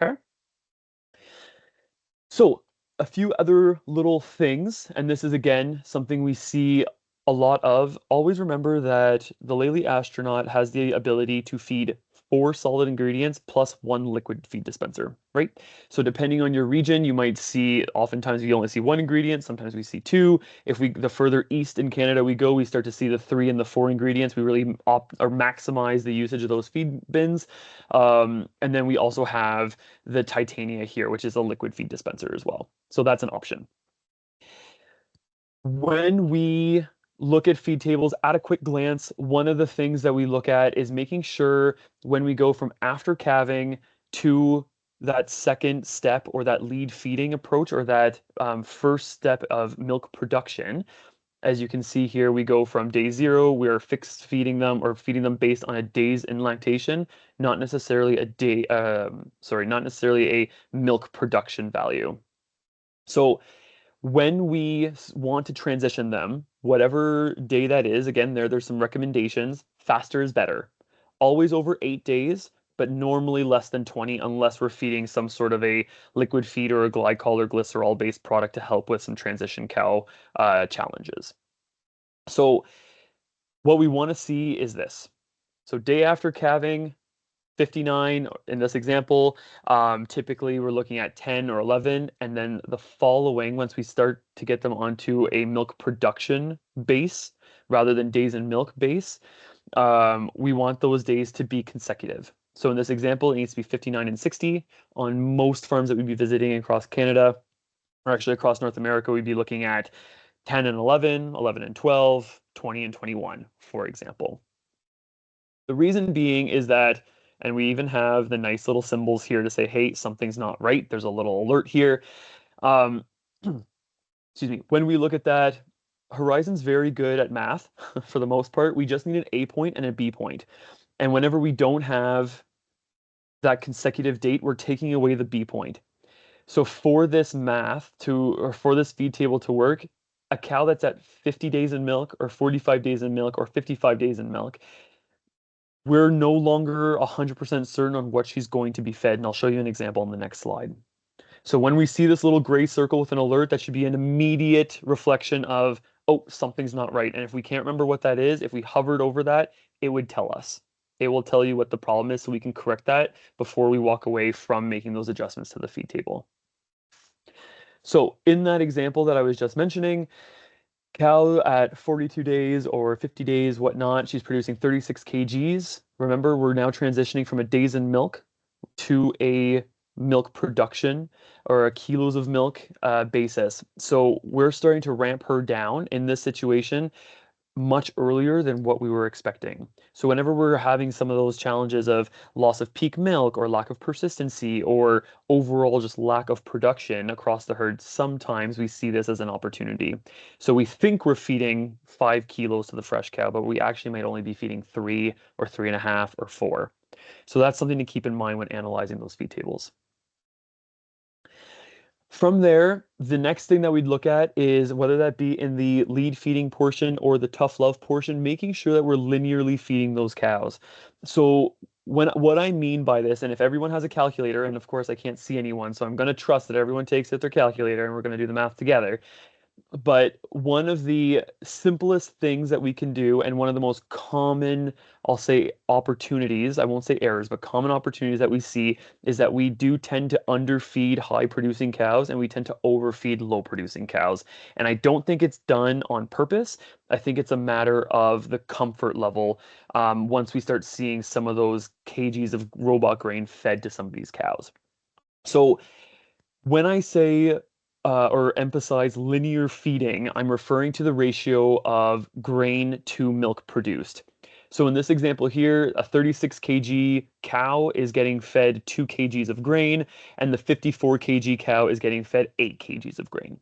Okay. So a few other little things, and this is again something we see a lot of. Always remember that the Lely astronaut has the ability to feed 4 solid ingredients plus 1 liquid feed dispenser, right? So depending on your region, you might see, oftentimes we only see 1 ingredient, sometimes we see 2. If the further east in Canada we go, we start to see the 3 and the 4 ingredients. We really maximize the usage of those feed bins. And then we also have the Titania here, which is a liquid feed dispenser as well. So that's an option. When we look at feed tables at a quick glance, one of the things that we look at is making sure when we go from after calving to that second step or that lead feeding approach or that first step of milk production. As you can see here, we go from day 0, we're fixed feeding them or feeding them based on a days in lactation, not necessarily not necessarily a milk production value. So when we want to transition them, whatever day that is, again, there's some recommendations. Faster is better. Always over 8 days, but normally less than 20 unless we're feeding some sort of a liquid feed or a glycol or glycerol-based product to help with some transition cow challenges. So what we want to see is this. So day after calving, 59 in this example, typically we're looking at 10 or 11, and then the following, once we start to get them onto a milk production base rather than days in milk base, we want those days to be consecutive. So in this example, it needs to be 59 and 60. On most farms that we'd be visiting across Canada, or actually across North America, we'd be looking at 10 and 11, 11 and 12, 20 and 21, for example. The reason being is that, and we even have the nice little symbols here to say, hey, something's not right. There's a little alert here. Excuse me. When we look at that, Horizon's very good at math for the most part. We just need an A point and a B point. And whenever we don't have that consecutive date, we're taking away the B point. So for this for this feed table to work, a cow that's at 50 days in milk or 45 days in milk or 55 days in milk, we're no longer 100% certain on what she's going to be fed. And I'll show you an example on the next slide. So when we see this little gray circle with an alert, that should be an immediate reflection of, oh, something's not right. And if we can't remember what that is, if we hovered over that, it would tell us. It will tell you what the problem is so we can correct that before we walk away from making those adjustments to the feed table. So in that example that I was just mentioning, cow at 42 days or 50 days, whatnot, she's producing 36 kgs. Remember, we're now transitioning from a days in milk to a milk production or a kilos of milk basis. So we're starting to ramp her down in this situation much earlier than what we were expecting. So whenever we're having some of those challenges of loss of peak milk or lack of persistency or overall just lack of production across the herd, sometimes we see this as an opportunity. So we think we're feeding 5 kilos to the fresh cow, but we actually might only be feeding 3 or 3.5 or 4. So that's something to keep in mind when analyzing those feed tables. From there, the next thing that we'd look at is whether that be in the lead feeding portion or the tough love portion, making sure that we're linearly feeding those cows. So What I mean by this, and if everyone has a calculator, and of course I can't see anyone, so I'm going to trust that everyone takes out their calculator and we're going to do the math together. But one of the simplest things that we can do, and one of the most common, I'll say, opportunities, I won't say errors, but common opportunities that we see is that we do tend to underfeed high producing cows and we tend to overfeed low producing cows. And I don't think it's done on purpose. I think it's a matter of the comfort level once we start seeing some of those kgs of robot grain fed to some of these cows. So when I say or emphasize linear feeding, I'm referring to the ratio of grain to milk produced. So in this example here, a 36 kg cow is getting fed 2 kgs of grain, and the 54 kg cow is getting fed 8 kgs of grain.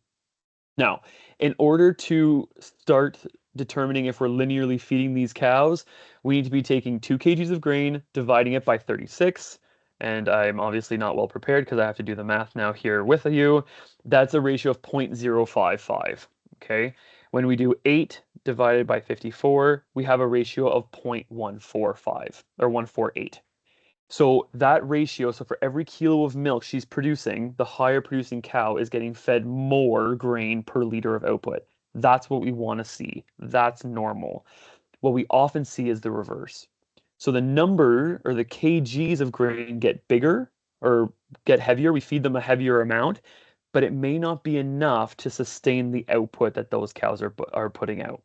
Now, in order to start determining if we're linearly feeding these cows, we need to be taking 2 kgs of grain, dividing it by 36, and I'm obviously not well prepared because I have to do the math now here with you. That's a ratio of 0.055, okay? When we do 8 divided by 54, we have a ratio of 0.145, or 148. So that ratio, so for every kilo of milk she's producing, the higher producing cow is getting fed more grain per liter of output. That's what we want to see. That's normal. What we often see is the reverse. So the number or the kgs of grain get bigger or get heavier. We feed them a heavier amount, but it may not be enough to sustain the output that those cows are putting out.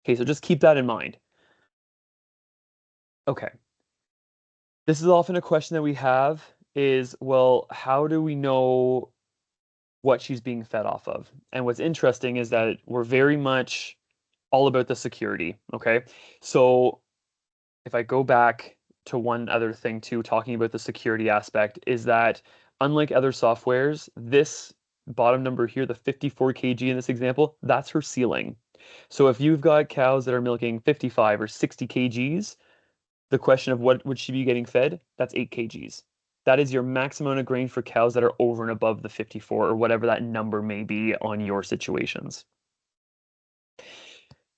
Okay, so just keep that in mind. Okay. This is often a question that we have is, well, how do we know what she's being fed off of? And what's interesting is that we're very much all about the security, okay? So if I go back to one other thing too, talking about the security aspect, is that unlike other softwares, this bottom number here, the 54 kg in this example, that's her ceiling. So if you've got cows that are milking 55 or 60 kgs, the question of what would she be getting fed, that's 8 kgs. That is your maximum amount of grain for cows that are over and above the 54 or whatever that number may be on your situations.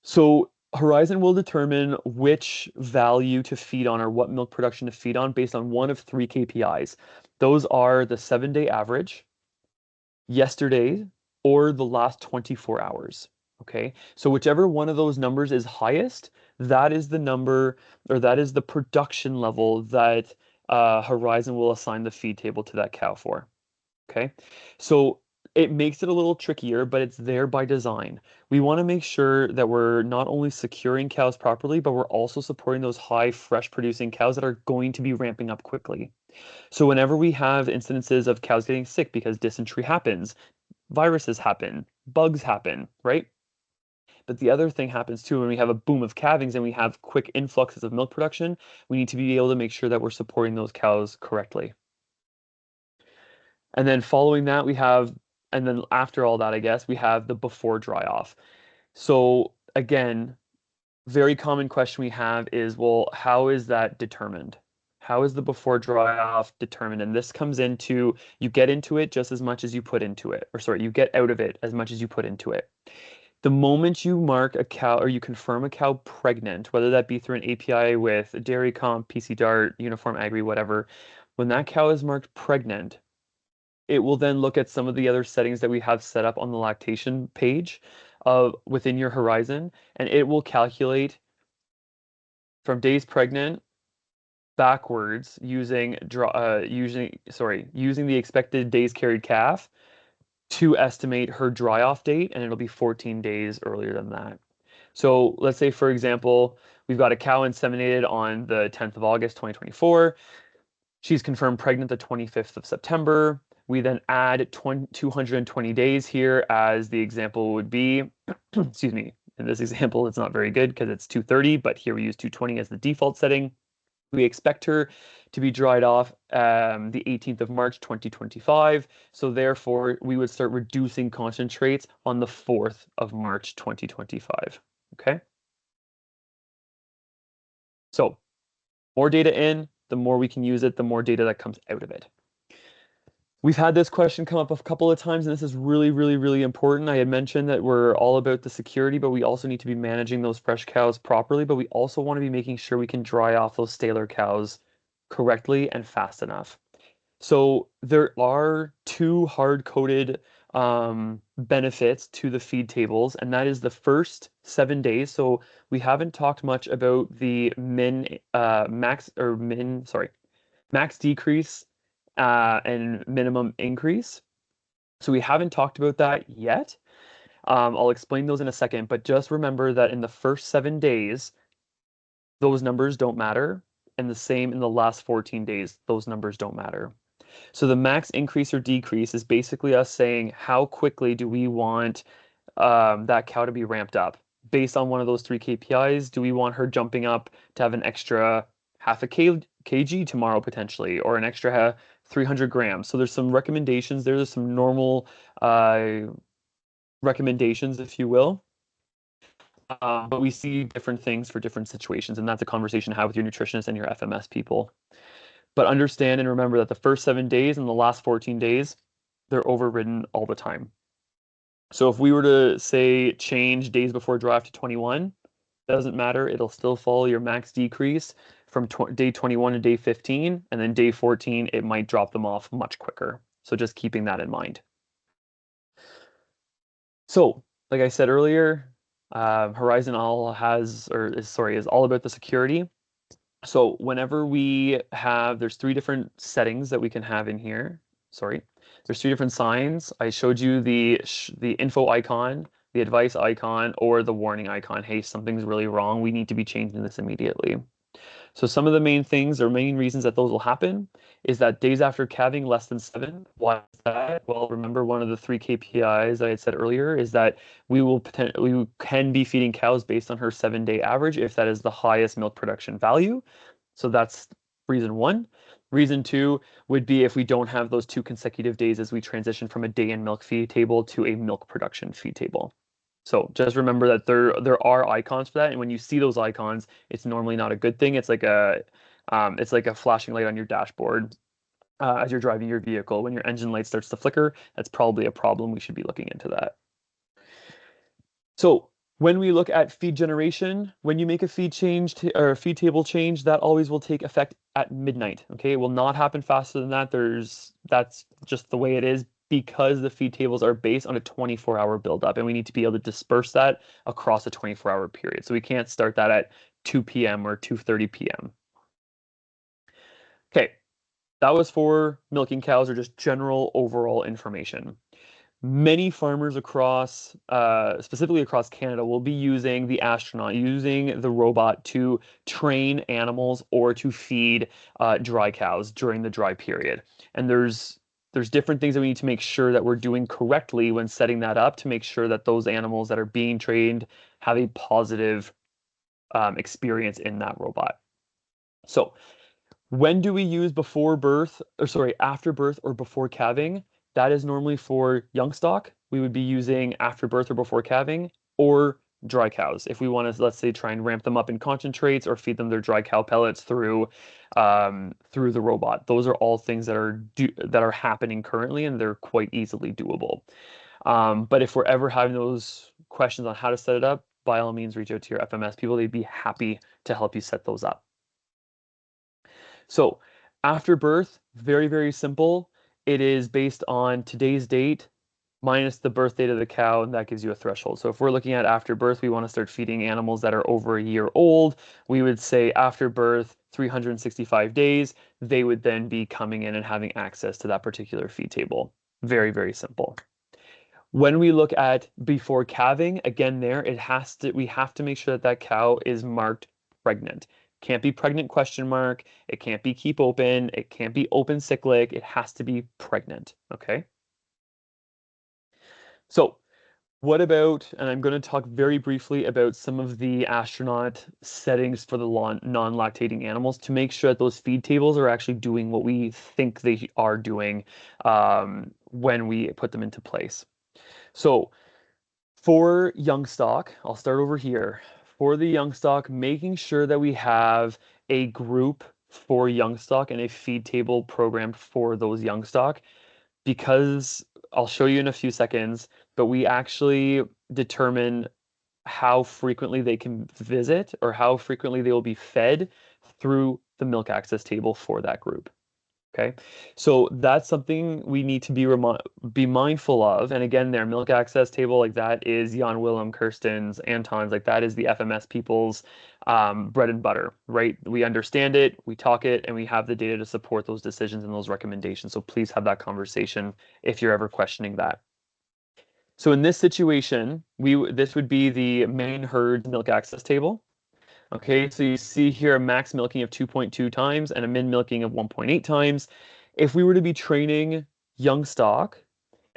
So Horizon will determine which value to feed on or what milk production to feed on based on one of 3 KPIs. Those are the 7-day average, yesterday, or the last 24 hours. Okay, so whichever one of those numbers is highest, that is the number, or that is the production level that Horizon will assign the feed table to that cow for. Okay, so it makes it a little trickier, but it's there by design. We want to make sure that we're not only securing cows properly, but we're also supporting those high fresh producing cows that are going to be ramping up quickly. So whenever we have incidences of cows getting sick because dysentery happens, viruses happen, bugs happen, right? But the other thing happens too, when we have a boom of calvings and we have quick influxes of milk production, we need to be able to make sure that we're supporting those cows correctly. And then following that, we have, and then after all that, I guess, we have the before dry off. So again, very common question we have is, well, how is that determined? How is the before dry off determined? And this comes into, you get into it just as much as you put into it, or sorry, you get out of it as much as you put into it. The moment you mark a cow or you confirm a cow pregnant, whether that be through an API with Dairy Comp, PC Dart, Uniform Agri, whatever, when that cow is marked pregnant, it will then look at some of the other settings that we have set up on the lactation page within your Horizon, and it will calculate from days pregnant backwards using the expected days carried calf to estimate her dry off date, and it'll be 14 days earlier than that. So let's say, for example, we've got a cow inseminated on the 10th of August, 2024. She's confirmed pregnant the 25th of September. We then add 220 days here as the example would be, excuse me, in this example, it's not very good because it's 230, but here we use 220 as the default setting. We expect her to be dried off the 18th of March, 2025. So therefore, we would start reducing concentrates on the 4th of March, 2025. Okay. So more data in, the more we can use it, the more data that comes out of it. We've had this question come up a couple of times, and this is really, really, really important. I had mentioned that we're all about the security, but we also need to be managing those fresh cows properly, but we also want to be making sure we can dry off those staler cows correctly and fast enough. So there are two hard-coded benefits to the feed tables, and that is the first 7 days. So we haven't talked much about the max decrease and minimum increase. So we haven't talked about that yet. I'll explain those in a second, but just remember that in the first 7 days, those numbers don't matter, and the same in the last 14 days, those numbers don't matter. So the max increase or decrease is basically us saying how quickly do we want that cow to be ramped up based on one of those 3 KPIs. Do we want her jumping up to have an extra half a kg tomorrow potentially, or an extra 300 grams? So there's some recommendations. There's some normal recommendations, if you will. But we see different things for different situations, and that's a conversation to have with your nutritionist and your FMS people. But understand and remember that the first 7 days and the last 14 days, they're overridden all the time. So if we were to say change days before draft to 21, doesn't matter. It'll still follow your max decrease from day 21 to day 15, and then day 14, it might drop them off much quicker. So just keeping that in mind. So, like I said earlier, Horizon is all about the security. So whenever we have, there's 3 different settings that we can have in here. There's 3 different signs. I showed you the info icon, the advice icon, or the warning icon. Hey, something's really wrong. We need to be changing this immediately. So some of the main things or main reasons that those will happen is that days after calving less than 7. Why is that? Well, remember one of the 3 KPIs I had said earlier is that we can be feeding cows based on her 7-day average if that is the highest milk production value. So that's reason 1. Reason 2 would be if we don't have those 2 consecutive days as we transition from a day in milk feed table to a milk production feed table. So just remember that there are icons for that, and when you see those icons, it's normally not a good thing. It's like a flashing light on your dashboard as you're driving your vehicle. When your engine light starts to flicker, that's probably a problem. We should be looking into that. So when we look at feed generation, when you make a feed change or a feed table change, that always will take effect at midnight. Okay, it will not happen faster than that. That's just the way it is, because the feed tables are based on a 24-hour buildup, and we need to be able to disperse that across a 24-hour period. So we can't start that at 2 p.m. or 2:30 p.m. Okay, that was for milking cows, or just general overall information. Many farmers across, specifically across Canada, will be using the Astronaut, using the robot to train animals or to feed dry cows during the dry period. And there's different things that we need to make sure that we're doing correctly when setting that up to make sure that those animals that are being trained have a positive experience in that robot. So when do we use after birth or before calving? That is normally for young stock. We would be using after birth or before calving, or dry cows. If we want to, let's say, try and ramp them up in concentrates or feed them their dry cow pellets through the robot. Those are all things that are happening currently, and they're quite easily doable. But if we're ever having those questions on how to set it up, by all means, reach out to your FMS people. They'd be happy to help you set those up. So after birth, very, very simple. It is based on today's date minus the birth date of the cow, and that gives you a threshold. So if we're looking at after birth, we want to start feeding animals that are over a year old. We would say after birth, 365 days, they would then be coming in and having access to that particular feed table. Very, very simple. When we look at before calving, again, we have to make sure that cow is marked pregnant. Can't be pregnant ? It can't be keep open. It can't be open cyclic. It has to be pregnant. Okay. So what about, and I'm going to talk very briefly about some of the Astronaut settings for the non-lactating animals to make sure that those feed tables are actually doing what we think they are doing when we put them into place. So for young stock, I'll start over here. For the young stock, making sure that we have a group for young stock and a feed table programmed for those young stock, because I'll show you in a few seconds, but we actually determine how frequently they can visit or how frequently they will be fed through the milk access table for that group. Okay, so that's something we need to be mindful of. And again, their milk access table, like that is Jan Willem, Kirsten's, Anton's, like that is the FMS people's bread and butter, right? We understand it, we talk it, and we have the data to support those decisions and those recommendations. So please have that conversation if you're ever questioning that. So in this situation, this would be the main herd milk access table. Okay, so you see here a max milking of 2.2 times and a min milking of 1.8 times. If we were to be training young stock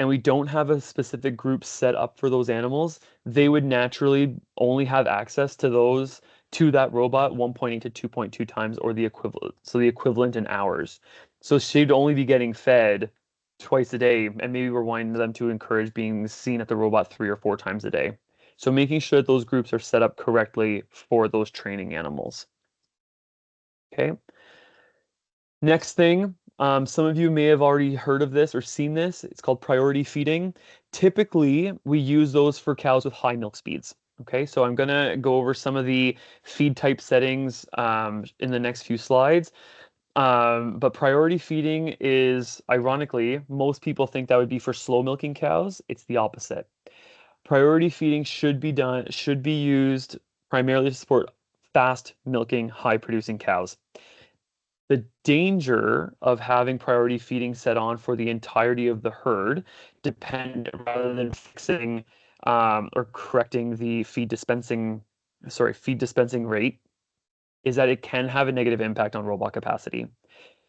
and we don't have a specific group set up for those animals, they would naturally only have access to that robot 1.8 to 2.2 times, or the equivalent. So the equivalent in hours. So she'd only be getting fed twice a day, and maybe we're wanting them to encourage being seen at the robot 3 or 4 times a day. So making sure that those groups are set up correctly for those training animals. Okay. Next thing, some of you may have already heard of this or seen this. It's called priority feeding. Typically, we use those for cows with high milk speeds. Okay, so I'm going to go over some of the feed type settings in the next few slides. But priority feeding is, ironically, most people think that would be for slow milking cows. It's the opposite. Priority feeding should be used primarily to support fast milking, high producing cows. The danger of having priority feeding set on for the entirety of the herd, rather than fixing or correcting the feed dispensing rate, is that it can have a negative impact on robot capacity.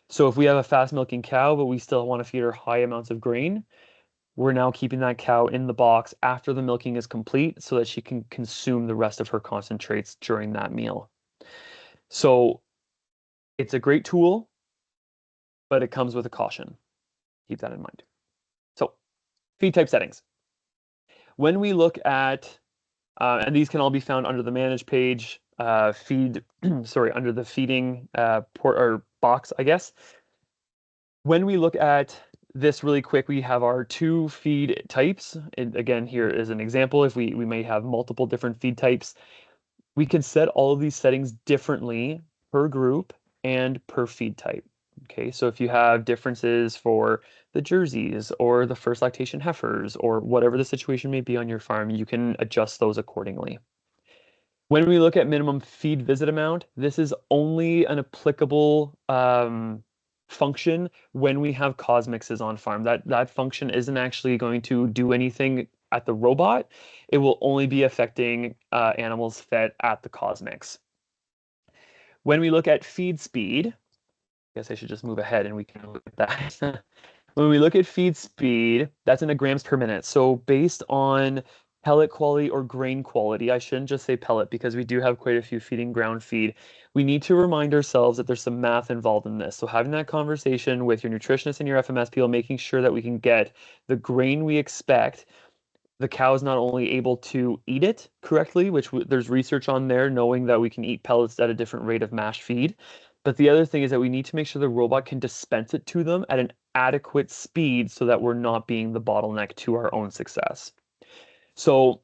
So if we have a fast milking cow, but we still want to feed her high amounts of grain, we're now keeping that cow in the box after the milking is complete so that she can consume the rest of her concentrates during that meal. So it's a great tool, but it comes with a caution. Keep that in mind. So feed type settings. When we look at, and these can all be found under the manage page, under the feeding port or box, I guess. When we look at this really quick, we have our 2 feed types. And again, here is an example. If we may have multiple different feed types, we can set all of these settings differently per group and per feed type. Okay, so if you have differences for the Jerseys or the first lactation heifers or whatever the situation may be on your farm, you can adjust those accordingly. When we look at minimum feed visit amount, this is only an applicable function when we have cosmixes on farm. That function isn't actually going to do anything at the robot. It will only be affecting animals fed at the cosmix. When we look at feed speed, I guess I should just move ahead and we can look at that. When we look at feed speed, that's in a grams per minute. So based on pellet quality or grain quality, I shouldn't just say pellet because we do have quite a few feeding ground feed. We need to remind ourselves that there's some math involved in this. So having that conversation with your nutritionist and your FMS people, making sure that we can get the grain we expect. The cow is not only able to eat it correctly, which there's research on there, knowing that we can eat pellets at a different rate of mash feed. But the other thing is that we need to make sure the robot can dispense it to them at an adequate speed so that we're not being the bottleneck to our own success. So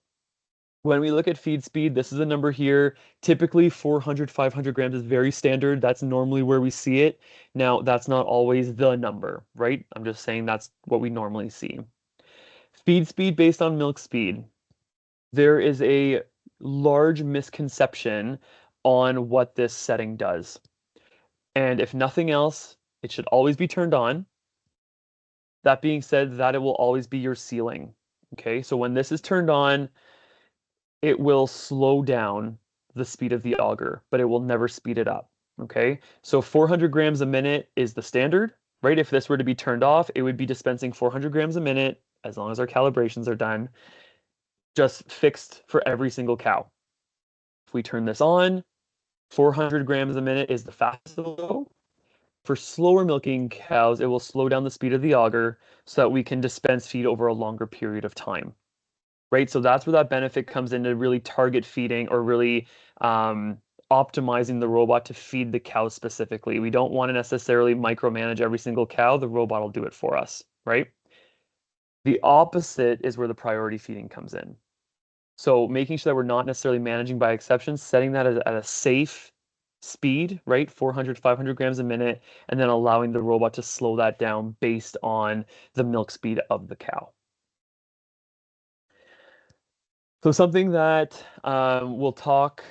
when we look at feed speed, this is a number here. Typically 400, 500 grams is very standard. That's normally where we see it. Now, that's not always the number, right? I'm just saying that's what we normally see. Feed speed based on milk speed. There is a large misconception on what this setting does. And if nothing else, it should always be turned on. That being said, that it will always be your ceiling. Okay, so when this is turned on, it will slow down the speed of the auger, but it will never speed it up. Okay, so 400 grams a minute is the standard, right? If this were to be turned off, it would be dispensing 400 grams a minute, as long as our calibrations are done, just fixed for every single cow. If we turn this on, 400 grams a minute is the fastest it'll go. For slower milking cows, it will slow down the speed of the auger so that we can dispense feed over a longer period of time, right? So that's where that benefit comes into really target feeding or really optimizing the robot to feed the cow specifically. We don't want to necessarily micromanage every single cow. The robot will do it for us, right? The opposite is where the priority feeding comes in. So making sure that we're not necessarily managing by exception, setting that at a safe speed, right? 400, 500 grams a minute, and then allowing the robot to slow that down based on the milk speed of the cow. So something that we'll talk,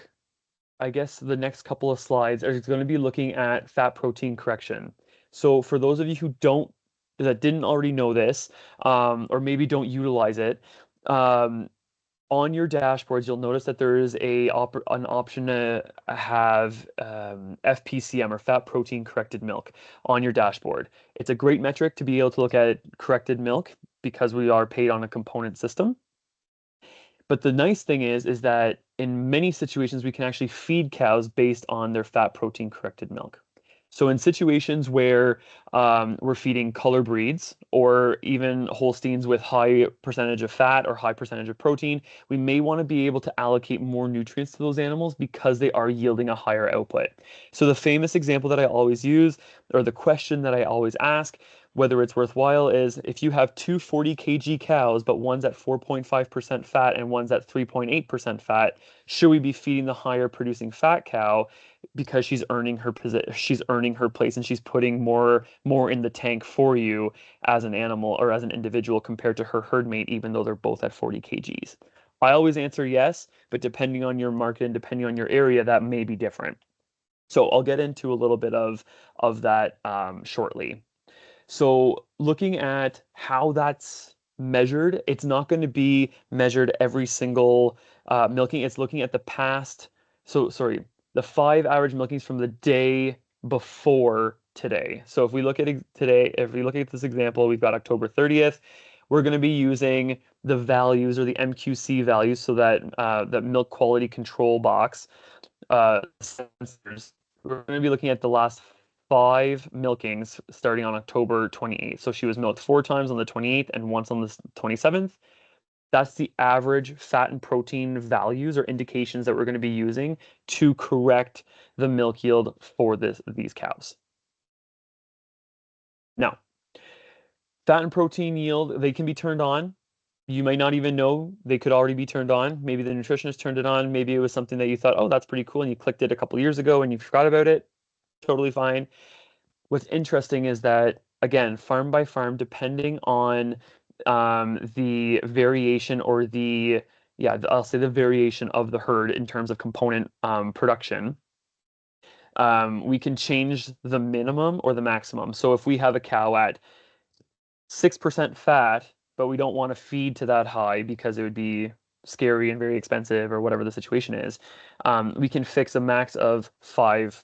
I guess the next couple of slides are going to be looking at fat protein correction. So for those of you who didn't already know this, or maybe don't utilize it, on your dashboards, you'll notice that there is an option to have FPCM, or fat protein corrected milk, on your dashboard. It's a great metric to be able to look at corrected milk because we are paid on a component system. But the nice thing is that in many situations, we can actually feed cows based on their fat protein corrected milk. So in situations where we're feeding color breeds or even Holsteins with high percentage of fat or high percentage of protein, we may want to be able to allocate more nutrients to those animals because they are yielding a higher output. So the famous example that I always use, or the question that I always ask, whether it's worthwhile, is if you have two 40 kg cows, but one's at 4.5% fat and one's at 3.8% fat, should we be feeding the higher producing fat cow because she's earning her place and she's putting more in the tank for you as an animal or as an individual compared to her herd mate, even though they're both at 40 kgs? I always answer yes, but depending on your market and depending on your area, that may be different. So I'll get into a little bit of that shortly. So looking at how that's measured, it's not going to be measured every single milking. It's looking at the past. So sorry, the 5 average milkings from the day before today. So if we look at today, if we look at this example, we've got October 30th. We're going to be using the values, or the MQC values, so that the milk quality control box sensors. We're going to be looking at the last 5 milkings starting on October 28th. So she was milked 4 times on the 28th and once on the 27th. That's the average fat and protein values or indications that we're going to be using to correct the milk yield for these cows. Now, fat and protein yield, they can be turned on. You might not even know they could already be turned on. Maybe the nutritionist turned it on. Maybe it was something that you thought, oh, that's pretty cool, and you clicked it a couple years ago and you forgot about it. Totally fine. What's interesting is that, again, farm by farm, depending on the variation, or I'll say the variation of the herd in terms of component production, we can change the minimum or the maximum. So if we have a cow at 6% fat, but we don't want to feed to that high because it would be scary and very expensive, or whatever the situation is, we can fix a max of 5.5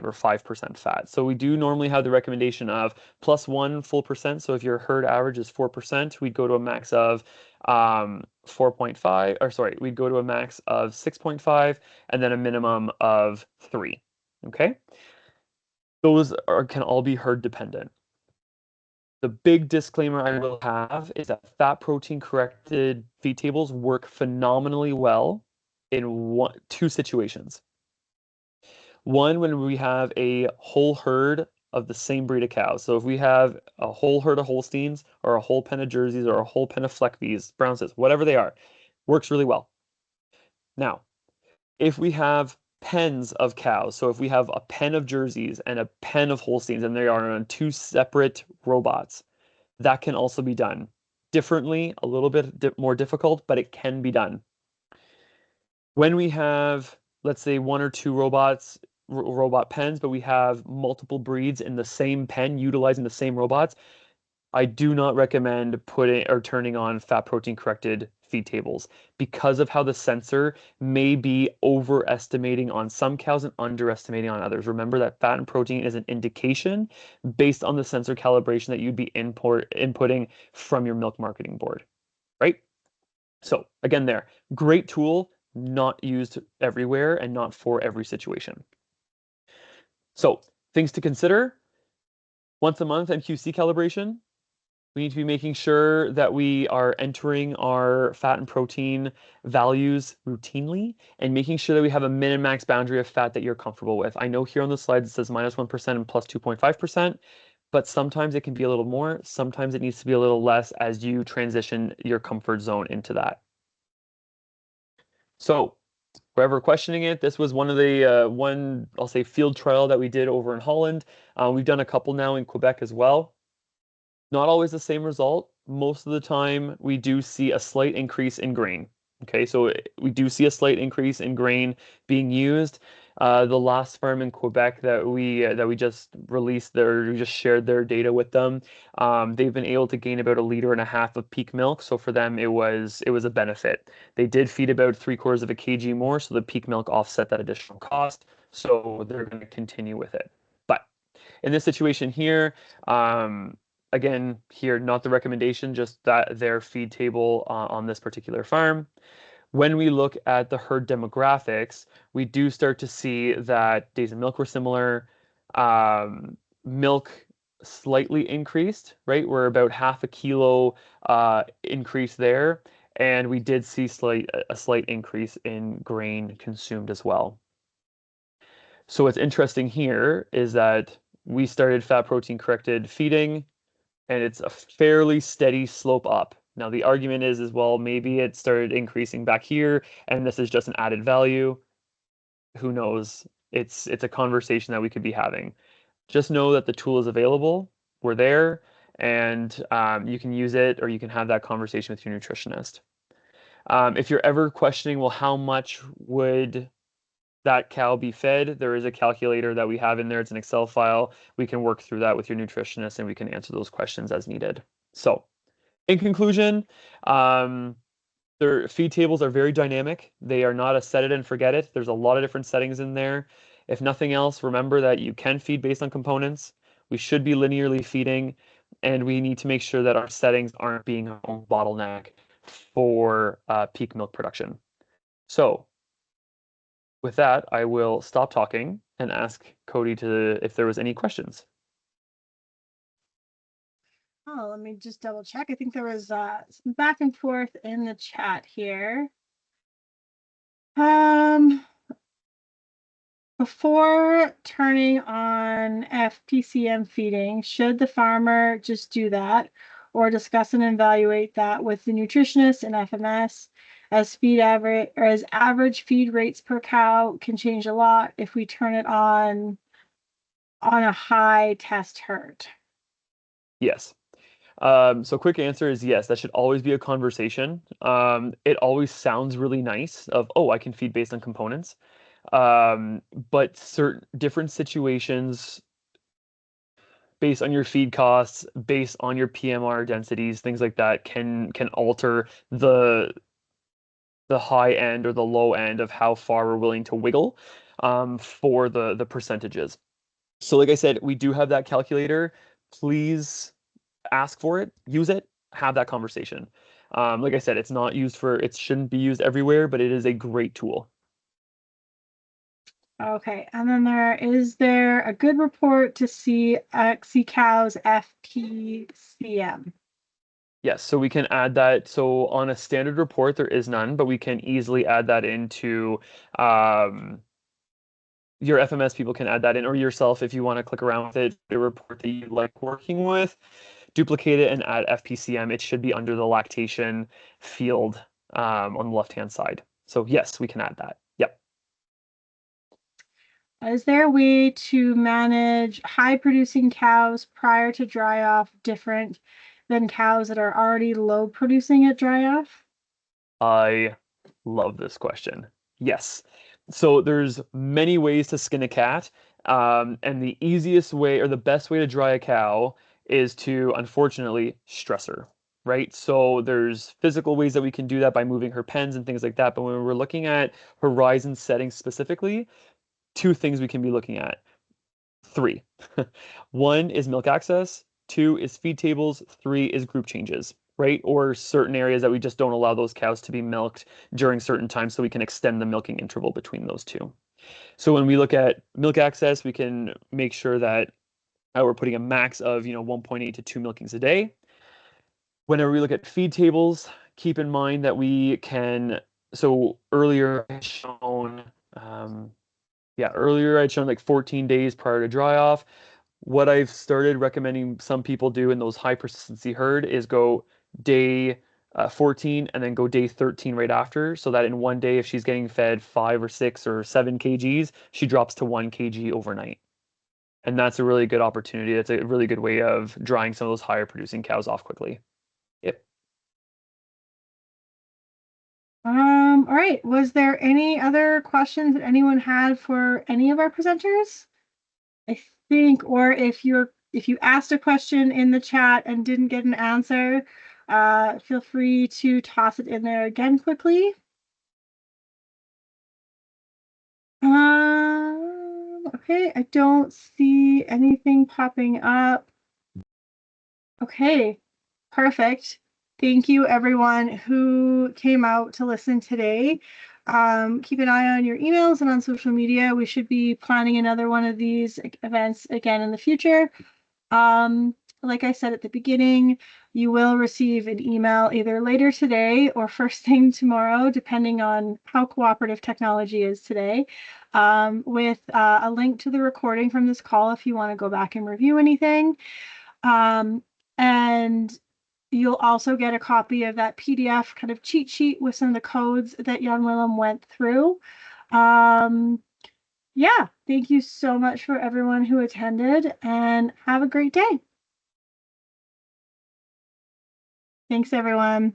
or 5% fat. So we do normally have the recommendation of +1 full percent. So if your herd average is 4%, we'd go to a max of 4.5, or sorry, we'd go to a max of 6.5 and then a minimum of 3. Okay, those can all be herd dependent. The big disclaimer I will have is that fat protein corrected feed tables work phenomenally well in 2 situations. One, when we have a whole herd of the same breed of cows. So if we have a whole herd of Holsteins, or a whole pen of Jerseys, or a whole pen of Fleckvies, Brownses, whatever they are, works really well. Now, if we have pens of cows, so if we have a pen of Jerseys and a pen of Holsteins, and they are on 2 separate robots, that can also be done differently, a little bit more difficult, but it can be done. When we have, let's say, 1 or 2 robot pens, but we have multiple breeds in the same pen utilizing the same robots, I do not recommend turning on fat protein corrected feed tables, because of how the sensor may be overestimating on some cows and underestimating on others. Remember that fat and protein is an indication based on the sensor calibration that you'd be inputting from your milk marketing board, right? So again, great tool, not used everywhere and not for every situation. So things to consider: once a month MQC calibration. We need to be making sure that we are entering our fat and protein values routinely, and making sure that we have a min and max boundary of fat that you're comfortable with. I know here on the slide it says -1% and +2.5%, but sometimes it can be a little more. Sometimes it needs to be a little less as you transition your comfort zone into that. So whoever questioning it, this was one of the I'll say field trial that we did over in Holland. We've done a couple now in Quebec as well. Not always the same result. Most of the time, we do see a slight increase in grain. Okay, so we do see a slight increase in grain being used. The last farm in Quebec that we just released we just shared their data with them. They've been able to gain about 1.5 liters of peak milk. So for them, it was a benefit. They did feed about 3/4 of a kg more, so the peak milk offset that additional cost. So they're going to continue with it. But in this situation here, again, here, not the recommendation, just that their feed table on this particular farm. When we look at the herd demographics, we do start to see that days of milk were similar. Milk slightly increased, right? We're about 0.5 kilo increase there. And we did see a slight increase in grain consumed as well. So what's interesting here is that we started fat protein corrected feeding, and it's a fairly steady slope up. Now the argument is well, maybe it started increasing back here, and this is just an added value. Who knows? It's a conversation that we could be having. Just know that the tool is available. We're there, and you can use it, or you can have that conversation with your nutritionist. If you're ever questioning, well, how much would that cow be fed? There is a calculator that we have in there. It's an Excel file. We can work through that with your nutritionist, and we can answer those questions as needed. So in conclusion, their feed tables are very dynamic. They are not a set it and forget it. There's a lot of different settings in there. If nothing else, remember that you can feed based on components. We should be linearly feeding, and we need to make sure that our settings aren't being a bottleneck for peak milk production. So with that, I will stop talking and ask Cody if there was any questions.
Oh, let me just double check. I think there was some back and forth in the chat here. Before turning on FPCM feeding, should the farmer just do that or discuss and evaluate that with the nutritionist and FMS as average feed rates per cow can change a lot if we turn it on a high test herd?
Yes. So quick answer is yes, that should always be a conversation. It always sounds really nice of, oh, I can feed based on components. But certain different situations based on your feed costs, based on your PMR densities, things like that can alter the high end or the low end of how far we're willing to wiggle for the percentages. So like I said, we do have that calculator. Please ask for it, use it, have that conversation. Like I said, it shouldn't be used everywhere, but it is a great tool.
Okay, and then is there a good report to see cows FPCM?
Yes, so we can add that. So on a standard report, there is none, but we can easily add that into your FMS people can add that in, or yourself if you want to click around with it, a report that you like working with, duplicate it and add FPCM. It should be under the lactation field on the left-hand side. So yes, we can add that. Yep.
Is there a way to manage high-producing cows prior to dry off different than cows that are already low producing at dry off?
I love this question. Yes. So there's many ways to skin a cat. And the easiest way or the best way to dry a cow is to, unfortunately, stress her, right? So there's physical ways that we can do that by moving her pens and things like that. But when we're looking at horizon settings specifically, 2 things we can be looking at. 3. 1 is milk access. 2 is feed tables. 3 is group changes, right? Or certain areas that we just don't allow those cows to be milked during certain times so we can extend the milking interval between those 2. So when we look at milk access, we can make sure that we're putting a max of 1.8 to 2 milkings a day. Whenever we look at feed tables, keep in mind that we can, so earlier I'd shown like 14 days prior to dry off. What I've started recommending some people do in those high persistency herd is go day 14 and then go day 13 right after, so that in one day, if she's getting fed 5 or 6 or 7 kgs, she drops to 1 kg overnight. And that's a really good opportunity. That's a really good way of drying some of those higher producing cows off quickly. Yep.
All right. Was there any other questions that anyone had for any of our presenters? I think, or if you asked a question in the chat and didn't get an answer, feel free to toss it in there again quickly. Okay, I don't see anything popping up. Okay, perfect. Thank you everyone who came out to listen today. Keep an eye on your emails and on social media. We should be planning another one of these events again in the future. Like I said at the beginning, you will receive an email either later today or first thing tomorrow, depending on how cooperative technology is today, with a link to the recording from this call if you want to go back and review anything. And you'll also get a copy of that PDF kind of cheat sheet with some of the codes that Jan Willem went through. Yeah, thank you so much for everyone who attended, and have a great day. Thanks, everyone.